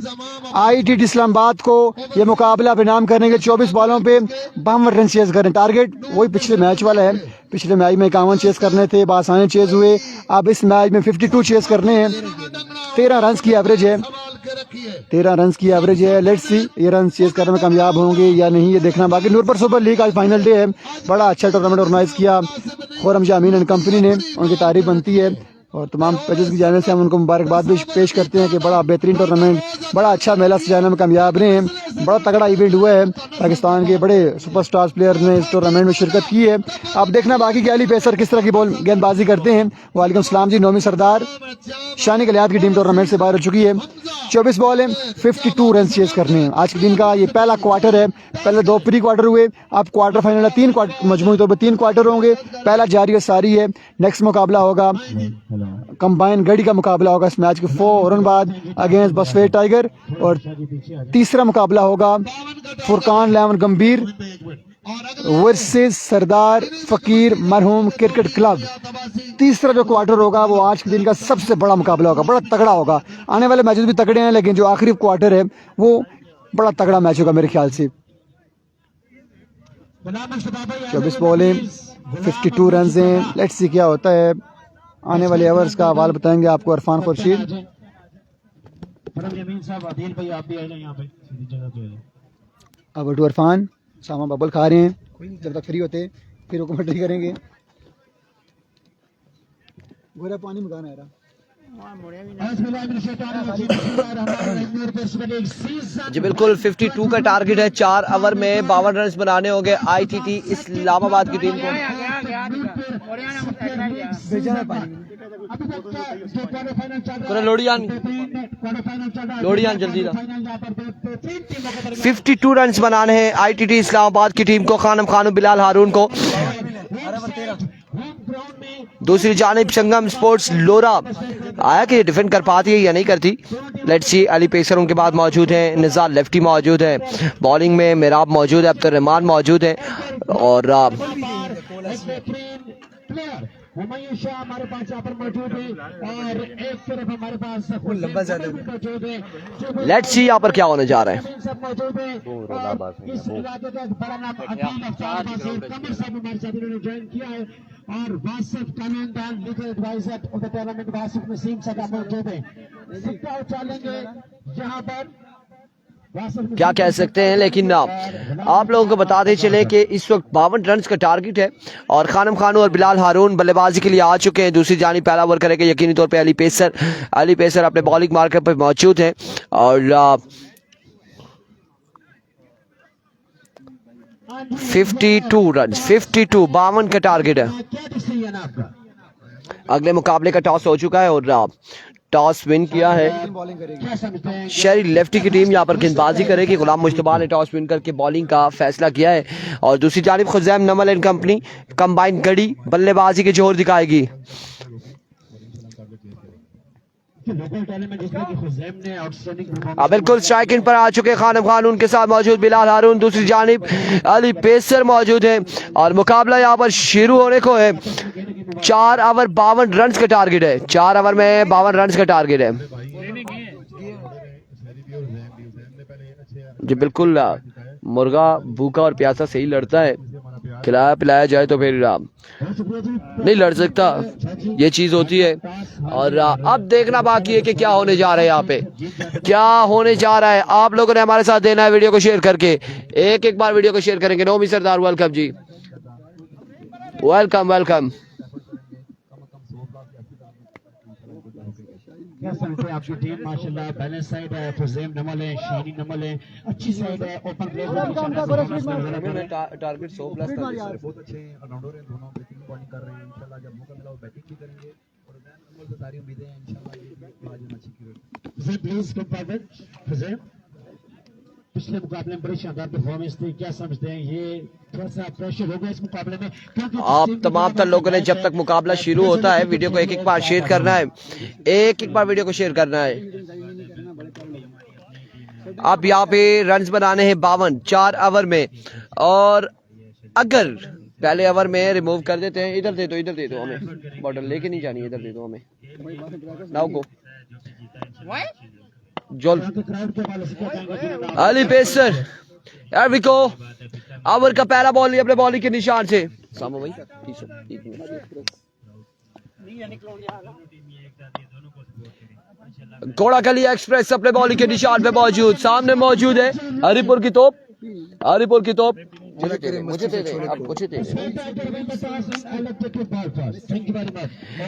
ITT इस्लामाबाद को। ये मुकाबला बेनाम करने के 24 बॉलों पे 52 रन चेस करें। टारगेट वही पिछले मैच वाला है। पिछले मैच में 51 चेस करने थे, बासाने चेस हुए। अब इस मैच में 52 चेस करने हैं। 13 रन की एवरेज है, 13 रन की एवरेज है। लेट्स सी ये रन चेस करने में कामयाब होंगे या नहीं, ये देखना बाकी। नूरपुर सुपर लीग आज फाइनल डे है। बड़ा अच्छा टूर्नामेंट ऑर्गेनाइज किया खुर्रम जामीन एंड कंपनी ने, उनकी तारीफ बनती है और तमाम जजेस की जानिब से हम उनको मुबारकबाद भी पेश करते हैं कि बड़ा बेहतरीन टूर्नामेंट, बड़ा अच्छा मेला सजाने में कामयाब रहे हैं। बड़ा तगड़ा इवेंट हुआ है, पाकिस्तान के बड़े सुपरस्टार प्लेयर्स ने इस टूर्नामेंट में शिरकत की है। अब देखना बाकी कि अली पेसर किस तरह की बॉल गेंदबाजी करते हैं। वालेकुम सलाम जी। नौमी सरदार शानी कलियात की टीम टूर्नामेंट से बाहर हो चुकी है। 24 बॉल है, 52 रन चेस करने हैं। आज के दिन का ये पहला क्वार्टर है। पहले 2 प्री क्वार्टर हुए, अब क्वार्टर फाइनल है। 3 मजमूई तौर पर 3 क्वार्टर होंगे। पहला जारी और सारी है। नेक्स्ट मुकाबला होगा कंबाइन गढ़ी का मुकाबला होगा इस मैच के फौरन बाद अगेंस्ट बसवेर टाइगर, और तीसरा मुकाबला होगा फुरकान लेवन गंभीर वर्सेस सरदार फकीर मरहूम क्रिकेट क्लब। तीसरा जो क्वार्टर होगा वो आज के दिन का सबसे बड़ा मुकाबला होगा, बड़ा तगड़ा होगा। आने वाले मैचेस भी तगड़े हैं, लेकिन जो आखिरी क्वार्टर है वो बड़ा तगड़ा मैच होगा मेरे ख्याल से। 24 बॉलें, 52 रन हैं। लेट्स सी क्या होता है। आने वाले ओवर्स का हवाला बताएंगे आपको इरफान खुर्शीद। अब टू इरफान सामा बबल खा रहे हैं, जब तक फ्री होते फिर हुकूमत करेंगे। गोरा पानी में गाना है जी बिल्कुल 52 का टारगेट है। 4 ओवर में 52 रन बनाने होंगे ITT इस्लामाबाद की टीम को। लोडियान जल्दी 52 रन बनाने हैं ITT इस्लामाबाद की टीम को, खानम खानू बिलाल हारून को। दूसरी जानिब संगम स्पोर्ट्स लोरा आया कि डिफेंड कर पाती है या नहीं करती। Let's see. अली पेसर उनके बाद मौजूद हैं, निज़ार लेफ्टी मौजूद है, बॉलिंग में मेराब मौजूद है, अब्दुल रहमान मौजूद है और हमारे पास यहाँ पर मौजूद है और एक तरफ हमारे पास मौजूद है। लेट्स सी यहाँ पर क्या होने जा रहा है। और वासिफ कानूनदान legal advisor of the tournament Wasif Naseem sahab मौजूद हैं। सिक्का उछालेंगे यहाँ पर क्या कह सकते हैं। लेकिन आप लोगों को बताते चले कि इस वक्त 52 रन का टारगेट है और खानम खानू और बिलाल हारून बल्लेबाजी के लिए आ चुके हैं। दूसरी जानिब पहला ओवर करेंगे यकीनी तौर पे अली पेसर अपने बॉलिंग मार्कर पर मौजूद हैं और 52 रन 52 का टारगेट है। अगले मुकाबले का टॉस हो चुका है और टॉस विन किया है शहरी लेफ्टी की टीम। यहाँ पर गेंदबाजी करेगी। गुलाम मुश्तबा ने टॉस विन करके बॉलिंग का फैसला किया है और दूसरी जानिब खुजैम नमल एंड कंपनी कंबाइन गढ़ी बल्लेबाजी के जोर दिखाएगी। बिल्कुल स्ट्राइकिंग पर आ चुके खानम खान, उनके साथ मौजूद बिलाल हारून। दूसरी जानिब अली पेसर मौजूद है और मुकाबला यहाँ पर शुरू होने को है। 4 ओवर 52 रन का टारगेट है। 4 ओवर में 52 रन का टारगेट है। जी बिल्कुल मुर्गा भूखा और प्यासा सही लड़ता है, खिलाया पिलाया जाए तो फिर नहीं लड़ सकता, ये चीज होती है। और अब देखना बाकी है कि क्या होने जा रहा है, यहाँ पे क्या होने जा रहा है। आप लोगों ने हमारे साथ देना है वीडियो को शेयर करके, एक बार वीडियो को शेयर करेंगे। नौमी सरदार वेलकम जी, वेलकम। आपकी टीम माशाल्लाह बैलेंस साइड है। फुज़ैम नमल है, शानी नमल है, अच्छी साइड है। ओपन प्लेयर टारगेट 100+ था। बहुत अच्छे ऑलराउंडर हैं दोनों, बेहतरीन बॉलिंग कर रहे हैं। इंशाल्लाह जब मौका मिला वो बैटिंग भी करेंगे और नमल से सारी उम्मीदें हैं इंशाल्लाह ये आज अच्छी cricket. Fuzaim please come forward. Fuzaim पिछले मुकाबले में बड़ी शानदार परफॉर्मेंस थी, क्या समझते हैं ये थोड़ा सा प्रेशर होगा इस मुकाबले में? आप तमाम तर लोगों ने जब तक मुकाबला शुरू होता है वीडियो को एक बार शेयर करना है, एक बार वीडियो को शेयर करना है। अब यहाँ पे रन्स बनाने हैं 52 4 ओवर में, और अगर पहले ओवर में रिमूव कर देते हैं। इधर दे दो हमें, बॉटल लेके नहीं जानी, इधर दे दो हमें। Now go Jol Ali pacer, here we go. Over का पहला बॉल अपने बॉलिंग के निशान से। सामो भाई घोड़ा कली एक्सप्रेस अपने बॉलिंग के निशान पे मौजूद, सामने मौजूद है हरिपुर की तोप। मुझे दे दे, मुझे दे दे।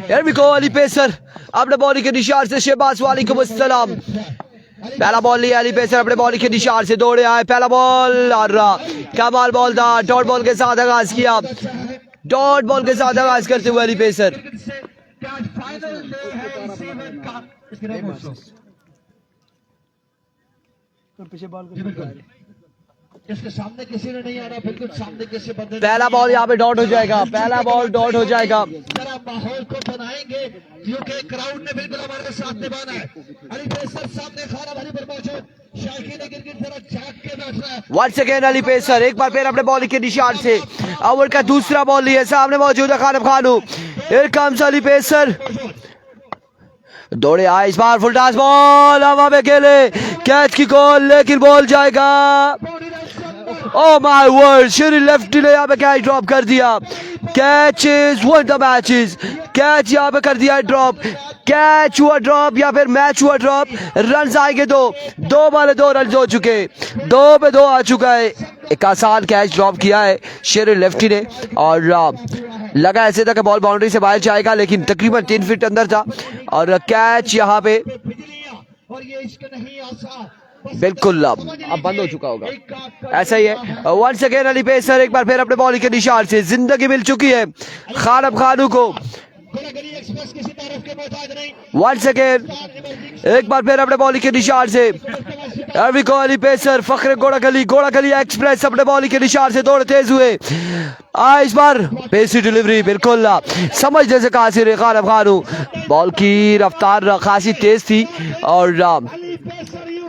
Here we go, Ali pacer अपने बॉलिंग के निशान से। शहबाज वालेकुम अस्सलाम। पहला बॉल लिया अली पेसर अपने बॉलिंग के निशान से, दौड़े आए। पहला बॉल और कमाल बॉल था। डॉट बॉल के साथ आगाज किया, डॉट बॉल के साथ आगाज करते हुए अली पेसर। इसके सामने किसी ने नहीं आना, बिल्कुल सामने किसी बंदे पहला बॉल यहाँ पे डॉट हो जाएगा, पहला बॉल डॉट हो जाएगा। जरा माहौल को बनाएंगे क्योंकि क्राउड ने बिल्कुल हमारे साथ निभाना है। अली पेसर सामने खाना भरी पर मौजूद, शायकीन गिरगिट जरा जाग के बैठ रहा है। वंस अगेन अली पेसर एक बार फिर अपने बॉलिंग के निशान से। ओवर का दूसरा बॉल लिए, सामने मौजूद है खानम खानू। हियर कम्स अली पेसर, दौड़े आए। इस बार फुल टॉस बॉल हवा में खेले, कैच की कॉल, लेकिन बॉल जाएगा। Oh my word, Sheri lefty ने यहाँ पे कैच ड्रॉप कर दिया। Catch is one the matches, catch यहाँ पे कर दिया ड्रॉप। कैच हुआ ड्रॉप या फिर मैच हुआ ड्रॉप। रन आएंगे दो बाले 2 रन हो चुके, 2 पे 2 आ चुका है। एक आसान कैच ड्रॉप किया है शेरी लेफ्टी ने और लगा ऐसे था कि बॉल बाउंड्री से बाहर जाएगा, लेकिन तकरीबन 3 फीट अंदर था और कैच यहाँ पे और ये इश्क नहीं आसा, बिल्कुल अब बंद हो चुका होगा। ऐसा ही है। वंस अगेन अली पेसर एक बार फिर अपने बॉलिंग के निशान से। जिंदगी मिल चुकी है खानम खानू को। वंस अगेन एक बार फिर अपने बॉलिंग के निशान से। अली अली पेसर फखरे घोड़ा गली एक्सप्रेस अपने बॉलिंग के निशान से दौड़ तेज हुए। इस बार पेसी डिलीवरी बिल्कुल समझने से कासिर खानम खानू। बॉल की रफ्तार खासी तेज थी और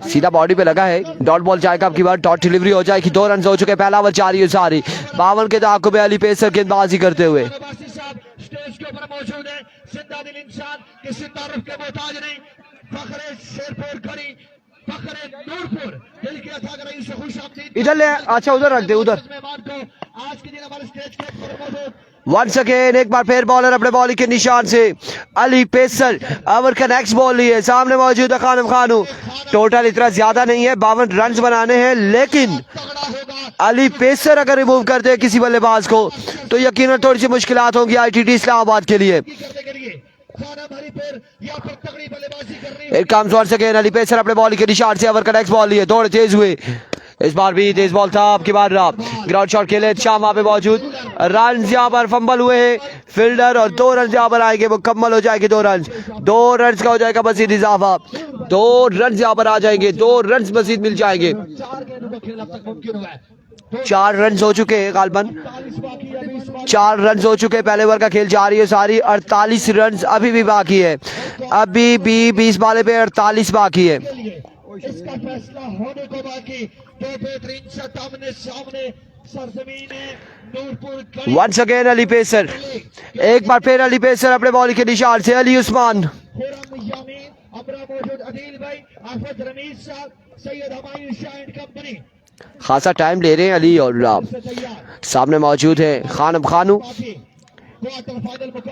सीधा बॉडी पे लगा है। डॉट बॉल जाएगा, अब की बार डॉट डिलीवरी हो जाएगी। 2 रन हो चुके, पहला ओवर जारी है सारी। 52 के दाखों में अली पेसर गेंदबाजी करते हुए। स्टेज के ऊपर मौजूद है जिंदा दिल इंसान, किसी तारुफ के मोहताज नहीं। फखरे शेरपुर खड़ी, फखरे नूरपुर, दिल की अथाह रईस से खुश आमदीद। इधर ले, अच्छा उधर रख दे, उधर। मेहमान को आज के दिन हमारे स्टेज के ऊपर मौजूद। वंस अगेन एक बार फिर बॉलर अपने बॉलिंग के निशान से। अली पेसर ओवर का नेक्स्ट बॉल लिए, सामने मौजूद है खानम खानू। टोटल इतना ज्यादा नहीं है, 52 रन बनाने हैं, लेकिन अली पेसर अगर रिमूव करते हैं किसी बल्लेबाज को तो यकीनन थोड़ी सी मुश्किलात होंगी आईटीटी इस्लामाबाद के लिए। वंस अगेन अली पेसर अपने बॉलिंग के निशान से ओवर का नेक्स्ट बॉल लिए, दौड़ तेज हुए। इस बार भी तेज बॉल था, अब की बार ग्राउंड शॉट खेले शाम वहां पे मौजूद। रन यहाँ पर फंबल हुए हैं फील्डर और 2 रन यहाँ पर आएंगे, मुकम्मल हो जाएंगे 2 रन। 2 रन का हो जाएगा मजीद इजाफा, 2 रन यहाँ पर आ जाएंगे, 2 रन मजीद मिल जाएंगे। 4 रन हो चुके हैं गालबन, 4 रन हो चुके। पहले ओवर का खेल जारी है सारी। 48 रन अभी भी बाकी है, अभी भी 20 बाले पे 48 बाकी है। इसका फैसला होने को बाकी। 2 बेहतरीन शॉट सामने सरजमीन है Noorpur. Once again Ali pacer एक बार फिर अली पेसर अपने बॉलिंग के निशान से। अली उस्मान, खासा टाइम ले रहे हैं अली और सामने मौजूद है खानम खानू।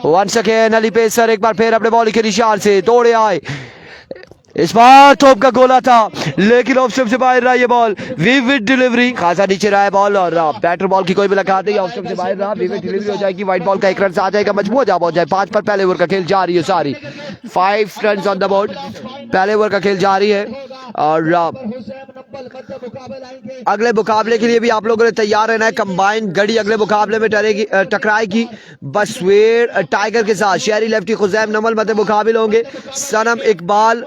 वंस अगेन अली पेसर एक बार फिर अपने बॉलिंग के निशान से दौड़े आए। इस बार तोप का गोला था, लेकिन ऑफ स्टंप से बाहर रहा ये बॉल। विविड डिलीवरी, खासा नीचे रहा है बॉल और बैटर बॉल की कोई मुलाकात नहीं, ऑफ स्टंप से बाहर रहा। विविड डिलीवरी हो जाएगी, व्हाइट बॉल का 1 रन आ जाएगा, मजबूत जा पहुंच जाए 5 पर। पहले ओवर का खेल जारी है सारी, 5 रन ऑन द बोर्ड। पहले ओवर का खेल जारी है और अगले मुकाबले के लिए भी आप लोगों ने तैयार रहना है। कंबाइन गड़ी अगले मुकाबले में टकराएगी बसवेड़ टाइगर के साथ। शहरी लेफ्टी खुजैम नमल मध्य मुकाबिल होंगे। सनम इकबाल,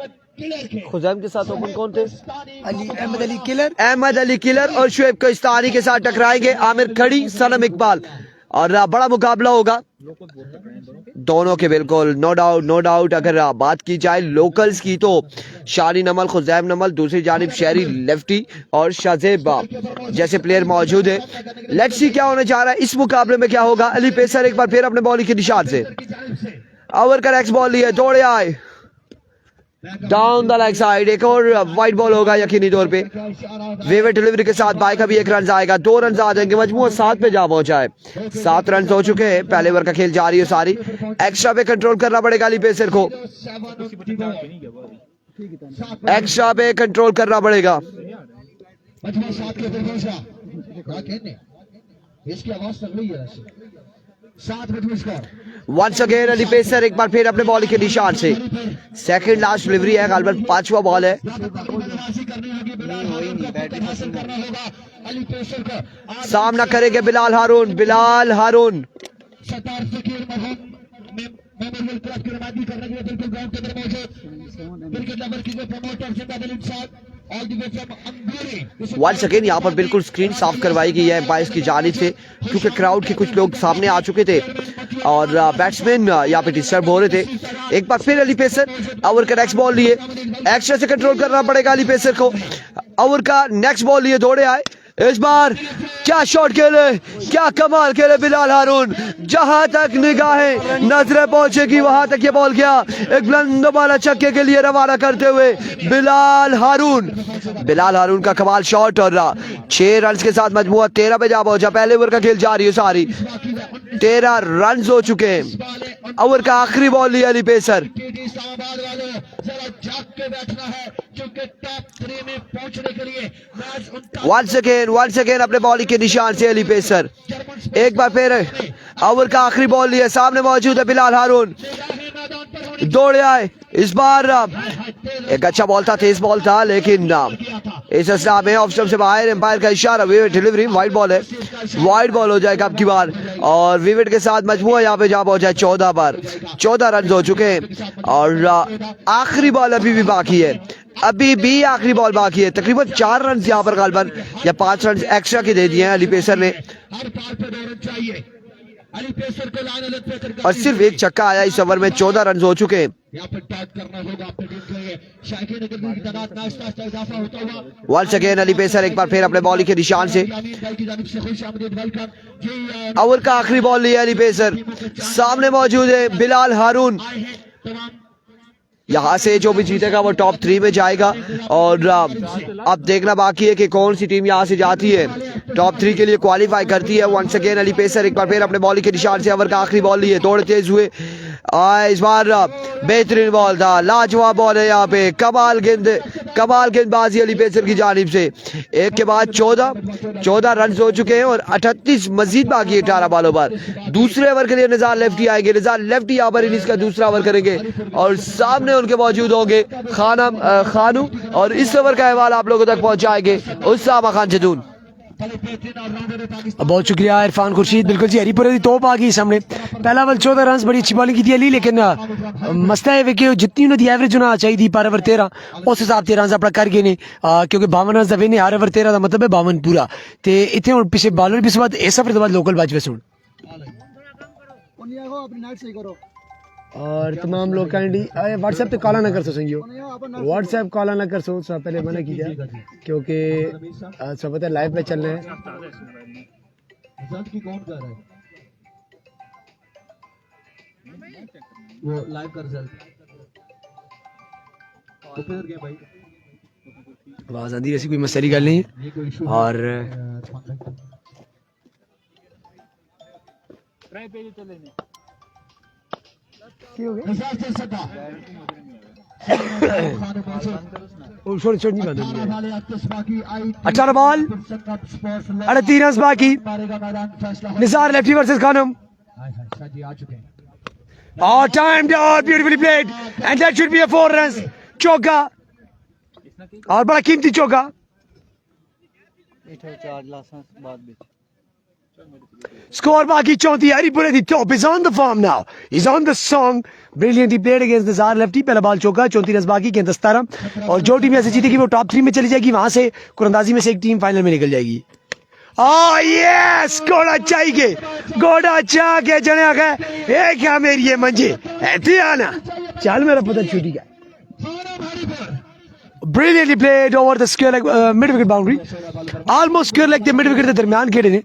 खुजैम के साथ ओपन कौन थे? अहमद अली किलर और शुएब कोस्तानी के साथ टकराएंगे। आमिर खड़ी, सनम इकबाल। और बड़ा मुकाबला होगा दोनों के, बिल्कुल नो डाउट। अगर बात की जाए लोकल्स की तो शानी नमल, खुजैम नमल, दूसरी जानिब शहरी लेफ्टी और शाजेब जैसे प्लेयर मौजूद है। लेट्स सी क्या होने जा रहा है इस मुकाबले में, क्या होगा। अली पेसर एक बार फिर अपने बॉलिंग के निशान से ओवर का नेक्स्ट बॉल लिए, दौड़े आए डाउन द लेग साइड, एक और वाइड बॉल होगा यकीनी तौर पे। वेवेट डिलीवरी के साथ बाई का भी एक रन आएगा, 2 रन आ जाएंगे, मजमूआ 7 पे जा पहुंचा है। 7 रन हो चुके हैं, पहले ओवर का खेल जारी है सारी। एक्स्ट्रा पे कंट्रोल करना पड़ेगा अली पेसर को, एक्स्ट्रा पे कंट्रोल करना पड़ेगा। इसकी आवाज तक नहीं है। 7 minute score. Once again Ali pacer एक बार फिर अपने बॉलिंग के निशान से। सेकंड लास्ट डिलीवरी है, गालबन 5वां बॉल है। सामना करेंगे बिलाल हारून, बिलाल हारून वंस अगेन यहाँ पर बिल्कुल स्क्रीन साफ करवाई गई है बाइस की जानिब से, क्योंकि क्राउड के कुछ लोग सामने आ चुके थे और बैट्समैन यहाँ पे डिस्टर्ब हो रहे थे। एक बार फिर अली पेसर ओवर का नेक्स्ट बॉल लिए, एक्स्ट्रा से कंट्रोल करना पड़ेगा अली पेसर को। ओवर का नेक्स्ट बॉल लिए, दौड़े आए, इस बार क्या शॉट खेले, क्या कमाल खेले बिलाल हारून। जहां तक निगाहें नजरें पहुंचेगी वहां तक ये बॉल गया, एक बुलंद बाला छक्के के लिए रवाना करते हुए बिलाल हारून का कमाल शॉट और 6 रन के साथ मजमूआ 13 पे जा पहुंचा। पहले ओवर का खेल जारी है सारी, 13 रन हो चुके हैं। ओवर का आखिरी बॉल लिया अली पेसर। वंस अगेन अपने बॉलिंग के निशान से अली पेसर एक बार फिर ओवर का आखिरी बॉल लिया। सामने मौजूद है बिलाल हारून, दौड़े आए, इस बार एक अच्छा बॉल था, तेज बॉल था, लेकिन इस असला में ऑफ स्टंप से बाहर, एम्पायर का इशारा, विवेट डिलीवरी, वाइड बॉल है, वाइड बॉल हो जाएगा अब की बार। और विवेट के साथ मजमूआ यहाँ पे जा पहुंचा है 14 पर, 14 रन हो चुके हैं और आखिरी बॉल अभी भी बाकी है, अभी भी आखिरी बॉल बाकी है। तकरीबन 4 रन यहाँ पर गालबन या 5 रन एक्स्ट्रा के दे दिए हैं अली पेसर ने और सिर्फ एक छक्का आया इस ओवर में। 14 रन हो चुके हैं। वंस अगेन अली पेसर एक बार फिर अपने बॉलिंग के निशान से। ओवर का आखिरी बॉल लिया अली पेसर, सामने मौजूद है बिलाल हारून। यहाँ से जो भी जीतेगा वो टॉप 3 में जाएगा और अब देखना बाकी है कि कौन सी टीम यहाँ से जाती है, टॉप 3 के लिए क्वालिफाई करती है। वंस अगेन अली पेसर एक बार फिर अपने बॉलिंग के निशान से ओवर का आखिरी बॉल लिए, दौड़ तेज हुए। इस बार बेहतरीन बॉल था, लाजवाब बॉल है यहाँ पे, कमाल गेंदबाजी अली पेसर की जानिब से। एक के बाद 14 रन हो चुके हैं और 38 मजीद बाकी 18 बॉलों पर। दूसरे ओवर के लिए निज़ार लेफ्टी आएंगे, निज़ार लेफ्टी यहाँ पर इनिंग्स का दूसरा ओवर करेंगे और सामने उनके मौजूद होंगे खानू और इस ओवर का अहवाल आप लोगों तक पहुंचाएंगे उस्सामा खान जदून। बहुत शुक्रिया इरफान खुर्शीद, बिल्कुल जी हरीपुरे की तोप आ गई सामने। पहला बल 14 रन, बड़ी अच्छी बॉलिंग की थी अली, लेकिन मसला है कि जितनी उन्होंने एवरेज होना चाहिए पर ओवर 13 उस हिसाब से रन अपना कर गए ने, क्योंकि 52 रन विन हर ओवर 13 का मतलब है 52 पूरा। तो इतने हूँ पिछले बॉलर पिछले बाद इस ओवर के बाद लोकल बाज वैसे और तमाम लोग कैंडी व्हाट्सएप पे कॉल ना कर सो, व्हाट्सएप कॉल ना कर सो, पहले मना कीजिए क्योंकि सब पता लाइव पे चल रहे हैं। रिजल्ट की कौन कर रहा है वो लाइव का रिजल्ट ओपनर के भाई आवाज आती ऐसी कोई मसली गल नहीं है। और छोड़ नहीं बंद 18 बॉल 38 रन बाकी। निसार लेफ्टी वर्सेस खानम और time beautifully played and that should be a 4 run चौका और बड़ा कीमती चौका। Score बाकी 34। हरीपुरे दी top is on the farm now. He's on the song. Brilliantly played against the Zar lefty. पहला बॉल चौका, 34 रन बाकी के 17 और जो टीम यहाँ से जीतेगी वो टॉप 3 में चली जाएगी, वहां से कुरंदाजी में से एक टीम फाइनल में निकल जाएगी। Oh yes, घोड़ा चाहिए, घोड़ा चाह के जने आ गए, ए क्या मेरी ये मंजे, ऐसे आना, चल मेरा पुत्र छूटी गया। Brilliantly played over the square leg, mid-wicket boundary, almost square leg the mid-wicket के दरमियान खेले ने।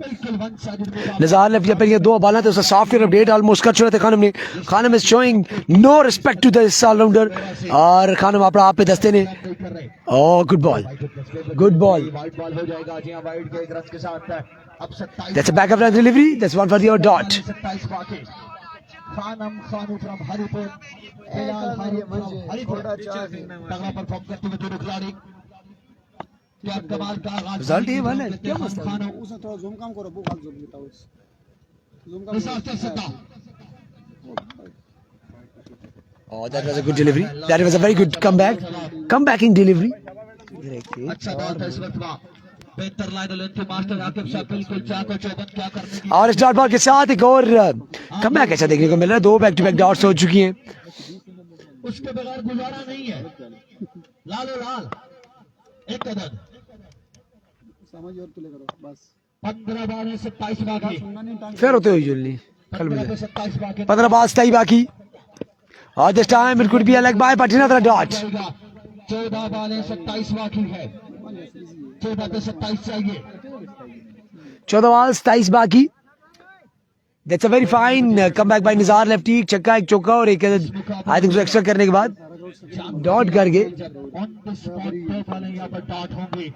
नज़ार लेफ्ट पर ये दो बाला थे, उसका सॉफ्टवेयर अपडेट ऑलमोस्ट कर चुके थे खानम ने। Khanam is showing no respect to the all-rounder और खानम अपना आप पे दस्ते ने। Oh good ball, good ball. That's a backup run delivery. That's one for the dot. Khanam खानू फ्रॉम हरिपुर, बिलाल खानू फ्रॉम हरिपुर, तगड़ा परफॉर्म करते हुए दोनों खिलाड़ी। क्या कमाल का आगाज, रिजल्ट ये वाला है, क्या मसला है? खानू उसने थोड़ा जूम काम करो, वो बात जूम लेता हूँ जूम काम डिजास्टर सत्ता। Oh, that was a good delivery. That was a very good comeback. Comebacking delivery. अच्छा बॉल था इस वक्त वहाँ, बेहतर लाइन लेंथ मास्टर आकिब साहब बिल्कुल चाको चौबंद क्या करने की। और इस डॉट बॉल के साथ एक और कमबैक ऐसा देखने को मिल रहा है। 2 बैक टू बैक डॉट्स हो चुकी हैं। उसके बगैर गुजारा नहीं है। लालो लाल एक अदद, समझ और प्ले करो बस। 15 बॉल 27 बाकी, फिर होते हुए जुलनी कल 15 पे 27 बाकी। 15 बॉल 27 बाकी और this time it could be a leg bye but another dot. 14 ball 27 बाकी है, 14 पे 27 चाहिए। 14 बॉल 27 बाकी। That's a very fine comeback by Nizar lefty. चक्का, एक चौका और एक आई थिंक एक्स्ट्रा करने के बाद डॉट कर गए। ऑन द स्पॉट 2 बॉल यहाँ पर डॉट होंगे।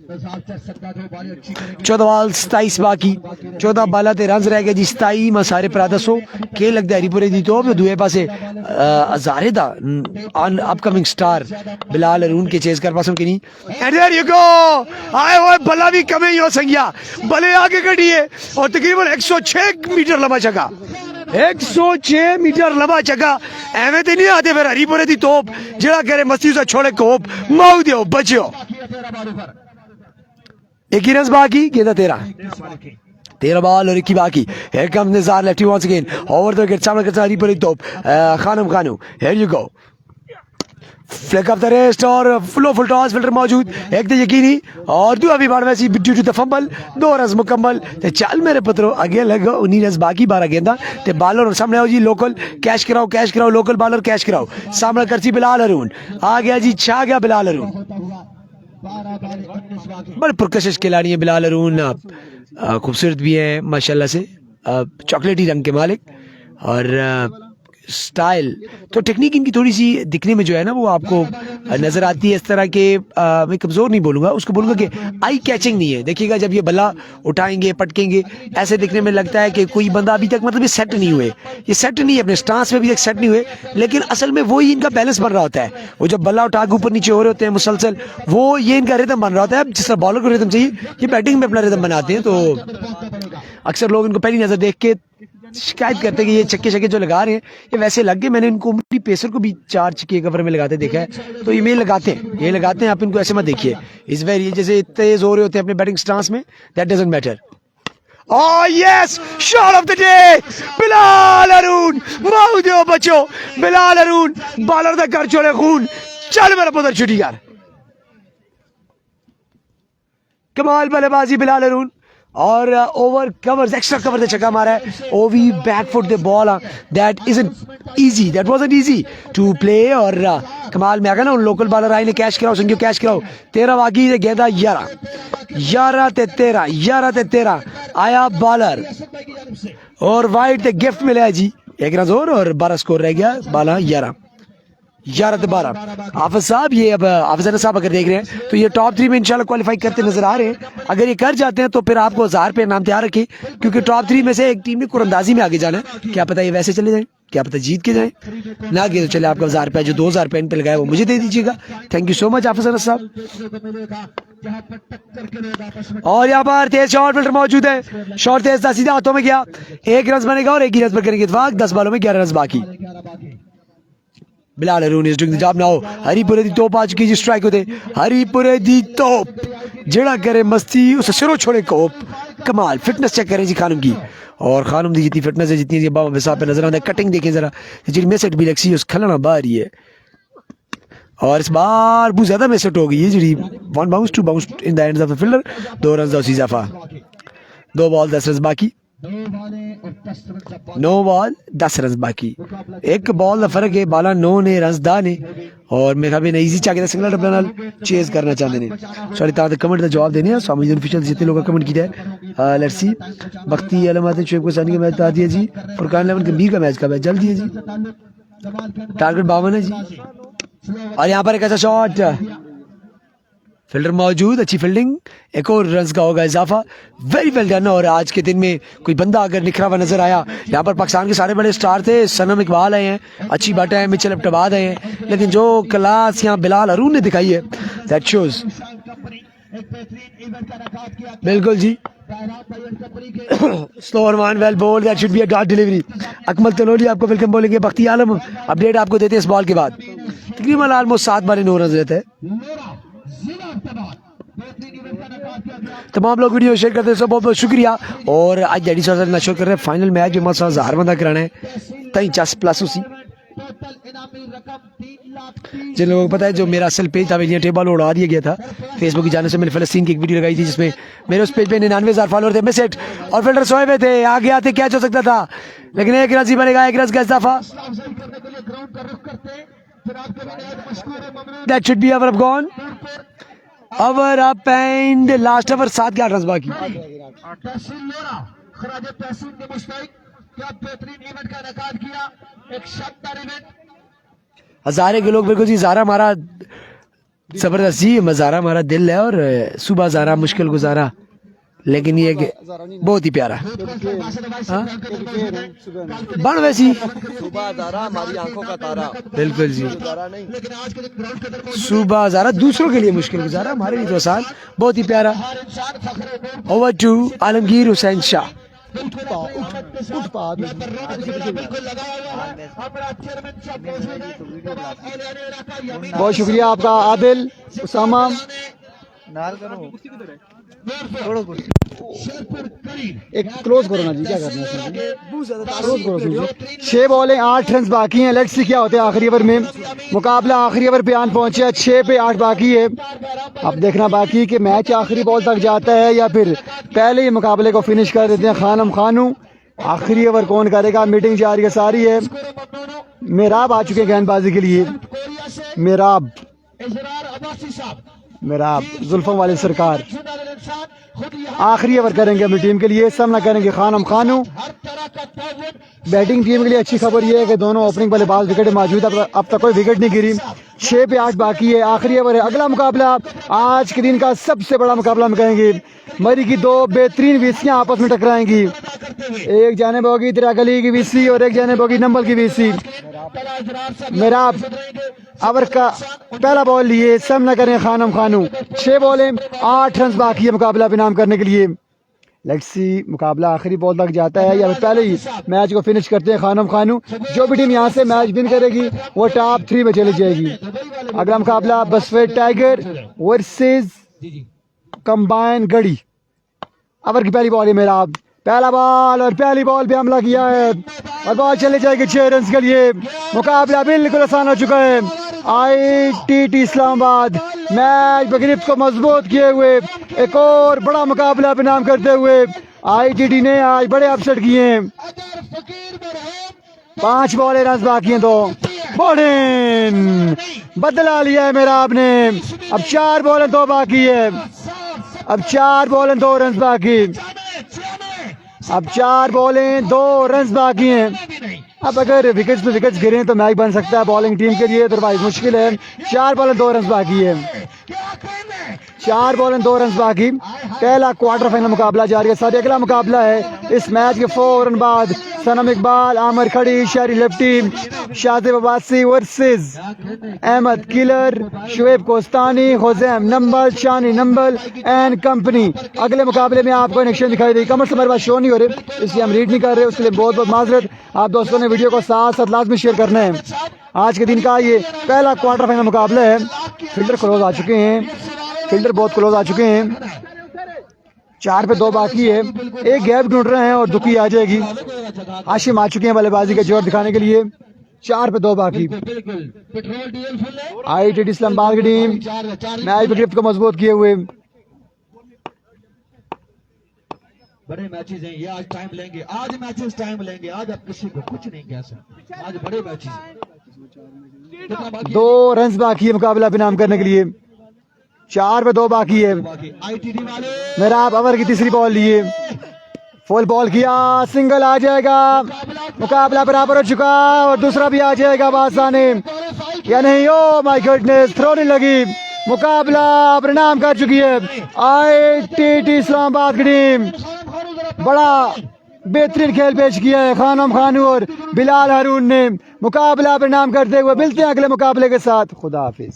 डिजास्टर सत्ता, 2 बॉल अच्छी करेंगे। 14 बॉल 27 बाकी। 14 बाला ते रन रह गए जी 27 में सारे प्रादसो के लगता है पूरे दी तो दुए पासे हजारे दा ऑन अपकमिंग स्टार बिलाल अरून के चेज कर पास उनके नहीं। एंड देयर यू गो, आए हुए बल्ला भी कम ही हो संख्या, बल्ले आगे कटिए और तकरीबन 106 मीटर लंबा चका, 106 मीटर लंबा चका। एवं तो नहीं आते फिर हरीपुरे दी तोप जड़ा करे मस्ती से छोड़े कोप माऊ दियो बचियो। 21 बाकी, गेंदा 13 बॉल और 21 बाकी। Here comes Nizar lefty once again over the wicket, सामने करता है हरीपुरे तोप। खानम खानू, here you go, flick off the rest और फ्लो फुल टॉस फिल्टर मौजूद, एक तो यकीनी और दो अभी बार वैसी due to the fumble. 2 run मुकम्मल ते चल मेरे पुत्रो आगे लगो 19 रन बाकी 12 गेंदा ते बॉलर सामने आओ जी लोकल कैश कराओ लोकल बॉलर कैश कराओ। सामने करती बिलाल अरून, आ गया जी, छा गया बिलाल अरून। बड़े पुरकशिश खिलाड़ी है बिलाल अरून, खूबसूरत भी है माशाल्लाह से, चॉकलेटी रंग के मालिक और स्टाइल तो टेक्निक इनकी थोड़ी सी दिखने में जो है ना वो आपको नजर आती है इस तरह के। मैं कमजोर नहीं बोलूंगा, उसको बोलूंगा कि आई कैचिंग नहीं है। देखिएगा जब ये बल्ला उठाएंगे पटकेंगे ऐसे दिखने में लगता है कि कोई बंदा अभी तक मतलब ये सेट नहीं हुए, ये सेट नहीं है, अपने स्टांस में अभी तक सेट नहीं हुए, लेकिन असल में वो ही इनका बैलेंस बन रहा होता है। वो जब बल्ला उठा के ऊपर नीचे हो रहे होते हैं मुसलसल, वो ये इनका रिदम बन रहा होता है। जिस तरह बॉलर को रिदम चाहिए ये बैटिंग में अपना रिदम बनाते हैं। तो अक्सर लोग इनको पहली नजर देख के शिकायत करते हैं कि ये चक्के जो लगा रहे हैं ये वैसे लग गए। मैंने इनको पेसर को भी 4 चक्के कवर में लगाते देखा है, तो ये मेल लगाते हैं, आप इनको ऐसे मत देखिए। इस वेरी जैसे तेज हो रहे होते हैं अपने बैटिंग स्टांस में, that doesn't matter. Oh yes, shot of the day, Bilal Arun, माऊ दियो बच्चो, बिलाल अरून बॉलर दा कर छोड़े खून, चल मेरा पुत्र छुटी यार। कमाल बल्लेबाजी बिलाल अरून और ओवर कवर्स एक्स्ट्रा कवर दे छक्का मारा है। ओवी back foot the ball, that wasn't easy to play और कमाल में आ गया ना। उन लोकल बॉलर आए ने कैच कराओ, संख्या कैच कराओ। 13 बाकी है, गेंदा 11 ते 13 आया बॉलर और वाइड ते गिफ्ट मिला है जी, 1 रन और 12 स्कोर रह गया। 11 ते 12। हाफिज साहब ये अब हाफिज साहब अगर देख रहे हैं तो ये टॉप 3 में इंशाल्लाह क्वालिफाई करते नजर आ रहे हैं। अगर ये कर जाते हैं तो फिर आपको 1000 रुपये नाम तैयार रखें, क्योंकि टॉप 3 में से एक टीम ने कुरंदाजी में आगे जाना है। क्या पता ये वैसे चले जाए, क्या पता जीत के जाए ना आगे तो चले। आपका 1000 रुपये जो 2000 रुपये इन पे लगाया वो मुझे दे दीजिएगा। थैंक यू सो मच हाफिज साहब। और यहाँ पर तेज शॉट फिल्टर मौजूद है, शॉट तेज था, सीधा हाथों में गया। 1 रन बनेगा और 1 ही रन पर करेंगे इत्तेफाक। 10 बॉलों में 11 रन बाकी। Bilal Arun is doing the job now. हरीपुरे दी तोप आ चुकी जी, स्ट्राइक होते हरीपुरे दी तोप जेड़ा करे मस्ती उसे सिरों छोड़े कोप। कमाल फिटनेस चेक करें जी खानम की, और खानम दी जितनी फिटनेस है जितनी बाबा हिसाब पे नजर आता है। कटिंग देखें जरा, जी मेसेट भी लगी उस खलना बाहर ही है, और इस बार बहुत ज्यादा मेसेट हो गई है जी। 1 bounce 2 bounce in the ends of the fielder, 2 run का इजाफा। 2 बॉल 10 रन बाकी, 9 बॉल 10 रन बाकी, 1 बॉल का फर्क है। बाला 9 ने रन दा ने और मेरे ख्याल में इजी चाहे सिंगल डबल नाल चेज करना चाहते हैं। सॉरी ता कमेंट का जवाब देने स्वामी ऑफिशियल जितने लोग कमेंट किया है। लेट्स सी बख्ती अलमात शुएब को सानी का मैच बता दिया जी, फुरकान 11 गंभीर का मैच कब है जल्दी है जी, टारगेट 52 है जी। और यहाँ पर एक ऐसा शॉट, फील्डर मौजूद, अच्छी फील्डिंग, एक और रन का होगा इजाफा, वेरी वेल डन। और आज के दिन में कोई बंदा अगर निखरा हुआ नजर आया, यहाँ पर पाकिस्तान के सारे बड़े स्टार थे, सनम इकबाल आए हैं, अच्छी बातें हैं, मिचेल अब्बाद आए हैं, लेकिन जो क्लास यहाँ बिलाल अरून ने दिखाई है दैट शोज। बिल्कुल जी स्लो अरमान well bowl, that should be a dot delivery. Akmal तलोली आपको वेलकम बोलेंगे। बख्ती आलम अपडेट आपको देते हैं इस बॉल के बाद। तकरीबन ऑलमोस्ट 7 बार 9 रन रहते हैं। तमाम लोग वीडियो शेयर करते हैं, सब बहुत बहुत शुक्रिया। और आज एडी सर नशर कर रहे हैं फाइनल मैच जो मत 1000 बंदा कराना है तई 10 प्लस उसी जिन लोगों को पता है जो मेरा असल पेज था इंडिया टेबल उड़ा दिया गया था फेसबुक की जाने से। मैंने फलस्तीन की एक वीडियो लगाई थी जिसमें मेरे उस पेज पे 99,000 फॉलोअर थे, मिसेट और फील्डर सोए हुए थे, आगे आते कैच हो सकता था लेकिन एक रन ही बनेगा, 1 रन का इजाफा। That should B over up gone, over up and last over 7 के 8 रन बाकी। हजारे के लोग बिल्कुल जी, ज़ारा हमारा जबरदस्त जी, मज़ारा हमारा दिल है और सुबह ज़ारा मुश्किल गुजारा, लेकिन ये बहुत ही प्यारा बन वैसी सुबह ज़ारा हमारी आंखों का तारा, बिल्कुल जी, सुबह ज़ारा दूसरों के लिए मुश्किल गुजारा, हमारे लिए तो आसान, बहुत ही प्यारा। Over to Alamgir Hussain Shah. बहुत शुक्रिया आपका आदिल उसामा। एक क्लोज करो ना जी, क्या करना है क्लोज करो। 6 बॉलें 8 रन बाकी हैं, लेट्स सी क्या होते हैं आखिरी ओवर में। मुकाबला आखिरी ओवर पे आन पहुंचा, 6 पे 8 बाकी है। अब देखना बाकी कि मैच आखिरी बॉल तक जाता है या फिर पहले ही मुकाबले को फिनिश कर देते हैं खानम खानू। आखिरी ओवर कौन करेगा, मीटिंग जारी है सारी है। मेराब आ चुके हैं गेंदबाजी के लिए, मेराब जुल्फों वाली सरकार आखिरी ओवर करेंगे अपनी टीम के लिए, सामना करेंगे खानम खानू। बैटिंग टीम के लिए अच्छी खबर यह है कि दोनों ओपनिंग बल्लेबाज विकेट मौजूद है, अब तक कोई विकेट नहीं गिरी। 6 पे 8 बाकी है, आखिरी ओवर है। अगला मुकाबला आज के दिन का सबसे बड़ा मुकाबला हम कहेंगे, मरी की 2 बेहतरीन वीसियां आपस में टकराएंगी। एक जानिब होगी तिरागली की वीसी और एक जानिब होगी नंबल की वीसी। मेरा ओवर का पहला बॉल लिए, सामना करें खानम खानू। 6 बॉलें 8 रन बाकी है मुकाबला इनाम करने के लिए। लेट्स सी मुकाबला आखिरी बॉल तक जाता है या पहले ही मैच को फिनिश करते हैं खानम खानू। जो भी टीम यहाँ से मैच विन करेगी वो टॉप 3 में चली जाएगी। अगला मुकाबला बसवेट टाइगर वर्सेस कंबाइन गढ़ी। ओवर की पहली बॉल है मेरा पहला बॉल और पहली बॉल पे हमला किया है और बॉल चले जाएगी 6 रन के लिए। मुकाबला बिल्कुल आसान हो चुका है। ITT इस्लामाबाद मैच गिरफ्त को मजबूत किए हुए एक और बड़ा मुकाबला इनाम करते हुए ITT ने आज बड़े अपसेट किए हैं। 5 बॉलें रन बाकी हैं, 2 बॉलिंग बदला लिया है मेरा आपने। अब 4 बॉलें 2 बाकी है, अब 4 बॉलें 2 रन बाकी, अब 4 बॉलें 2 रन बाकी हैं। अब अगर विकेट्स पे विकेट्स गिरे तो मैच बन सकता है बॉलिंग टीम के लिए, अदरवाइज मुश्किल है। 4 बॉलें 2 रन बाकी है, 4 बॉलें 2 रन बाकी। पहला क्वार्टर फाइनल मुकाबला जारी है। साथ अगला मुकाबला है इस मैच के 4 रन बाद सनम इकबाल, आमिर खड़ी, Shahri lefty, Shadab Abbasi versus Ahmad killer, Shoaib Kostani, Husaim Nambal, Shani Nambal and company. अगले मुकाबले में आपको कनेक्शन दिखाई देगी। कमेंट्स हमारे पास शो नहीं हो रहे इसलिए हम रीड नहीं कर रहे, उसके लिए बहुत बहुत माजरत। आप दोस्तों ने वीडियो को साथ साथ लाजमी शेयर करना है। आज के दिन का ये पहला क्वार्टर फाइनल मुकाबला है। फील्डर क्लोज आ चुके हैं, फील्डर बहुत क्लोज आ चुके हैं। 4 पे 2 बाकी है, एक गैप ढूंढ रहे हैं और दुखी आ जाएगी। हाशिम आ चुके हैं बल्लेबाजी का जोर दिखाने के लिए। 4 पे 2 बाकी। ITT इस्लामाबाद की टीम मैच गिरफ्त को मजबूत किए हुए। बड़े मैचेस हैं ये, आज टाइम लेंगे, आज मैचेस टाइम लेंगे, आज आप किसी को कुछ नहीं कह सकते, आज बड़े मैचेस हैं। कितना बाकी 2 रन बाकी है मुकाबला इनाम करने के लिए, 4 पे 2 बाकी है। बाकी आईटीडी वाले मेरा आप ओवर की तीसरी बॉल लिए, फुल बॉल किया, सिंगल आ जाएगा, मुकाबला बराबर हो चुका और दूसरा भी आ जाएगा बादशाह या नहीं। ओ माय गॉडनेस, थ्रो नहीं लगी, मुकाबला परिणाम कर चुकी है ITT इस्लामाबाद की टीम। बड़ा बेहतरीन खेल पेश किया है खानम खानू और बिलाल हारून ने, मुकाबला परिणाम करते हुए। मिलते हैं अगले मुकाबले के साथ, खुदा हाफिज।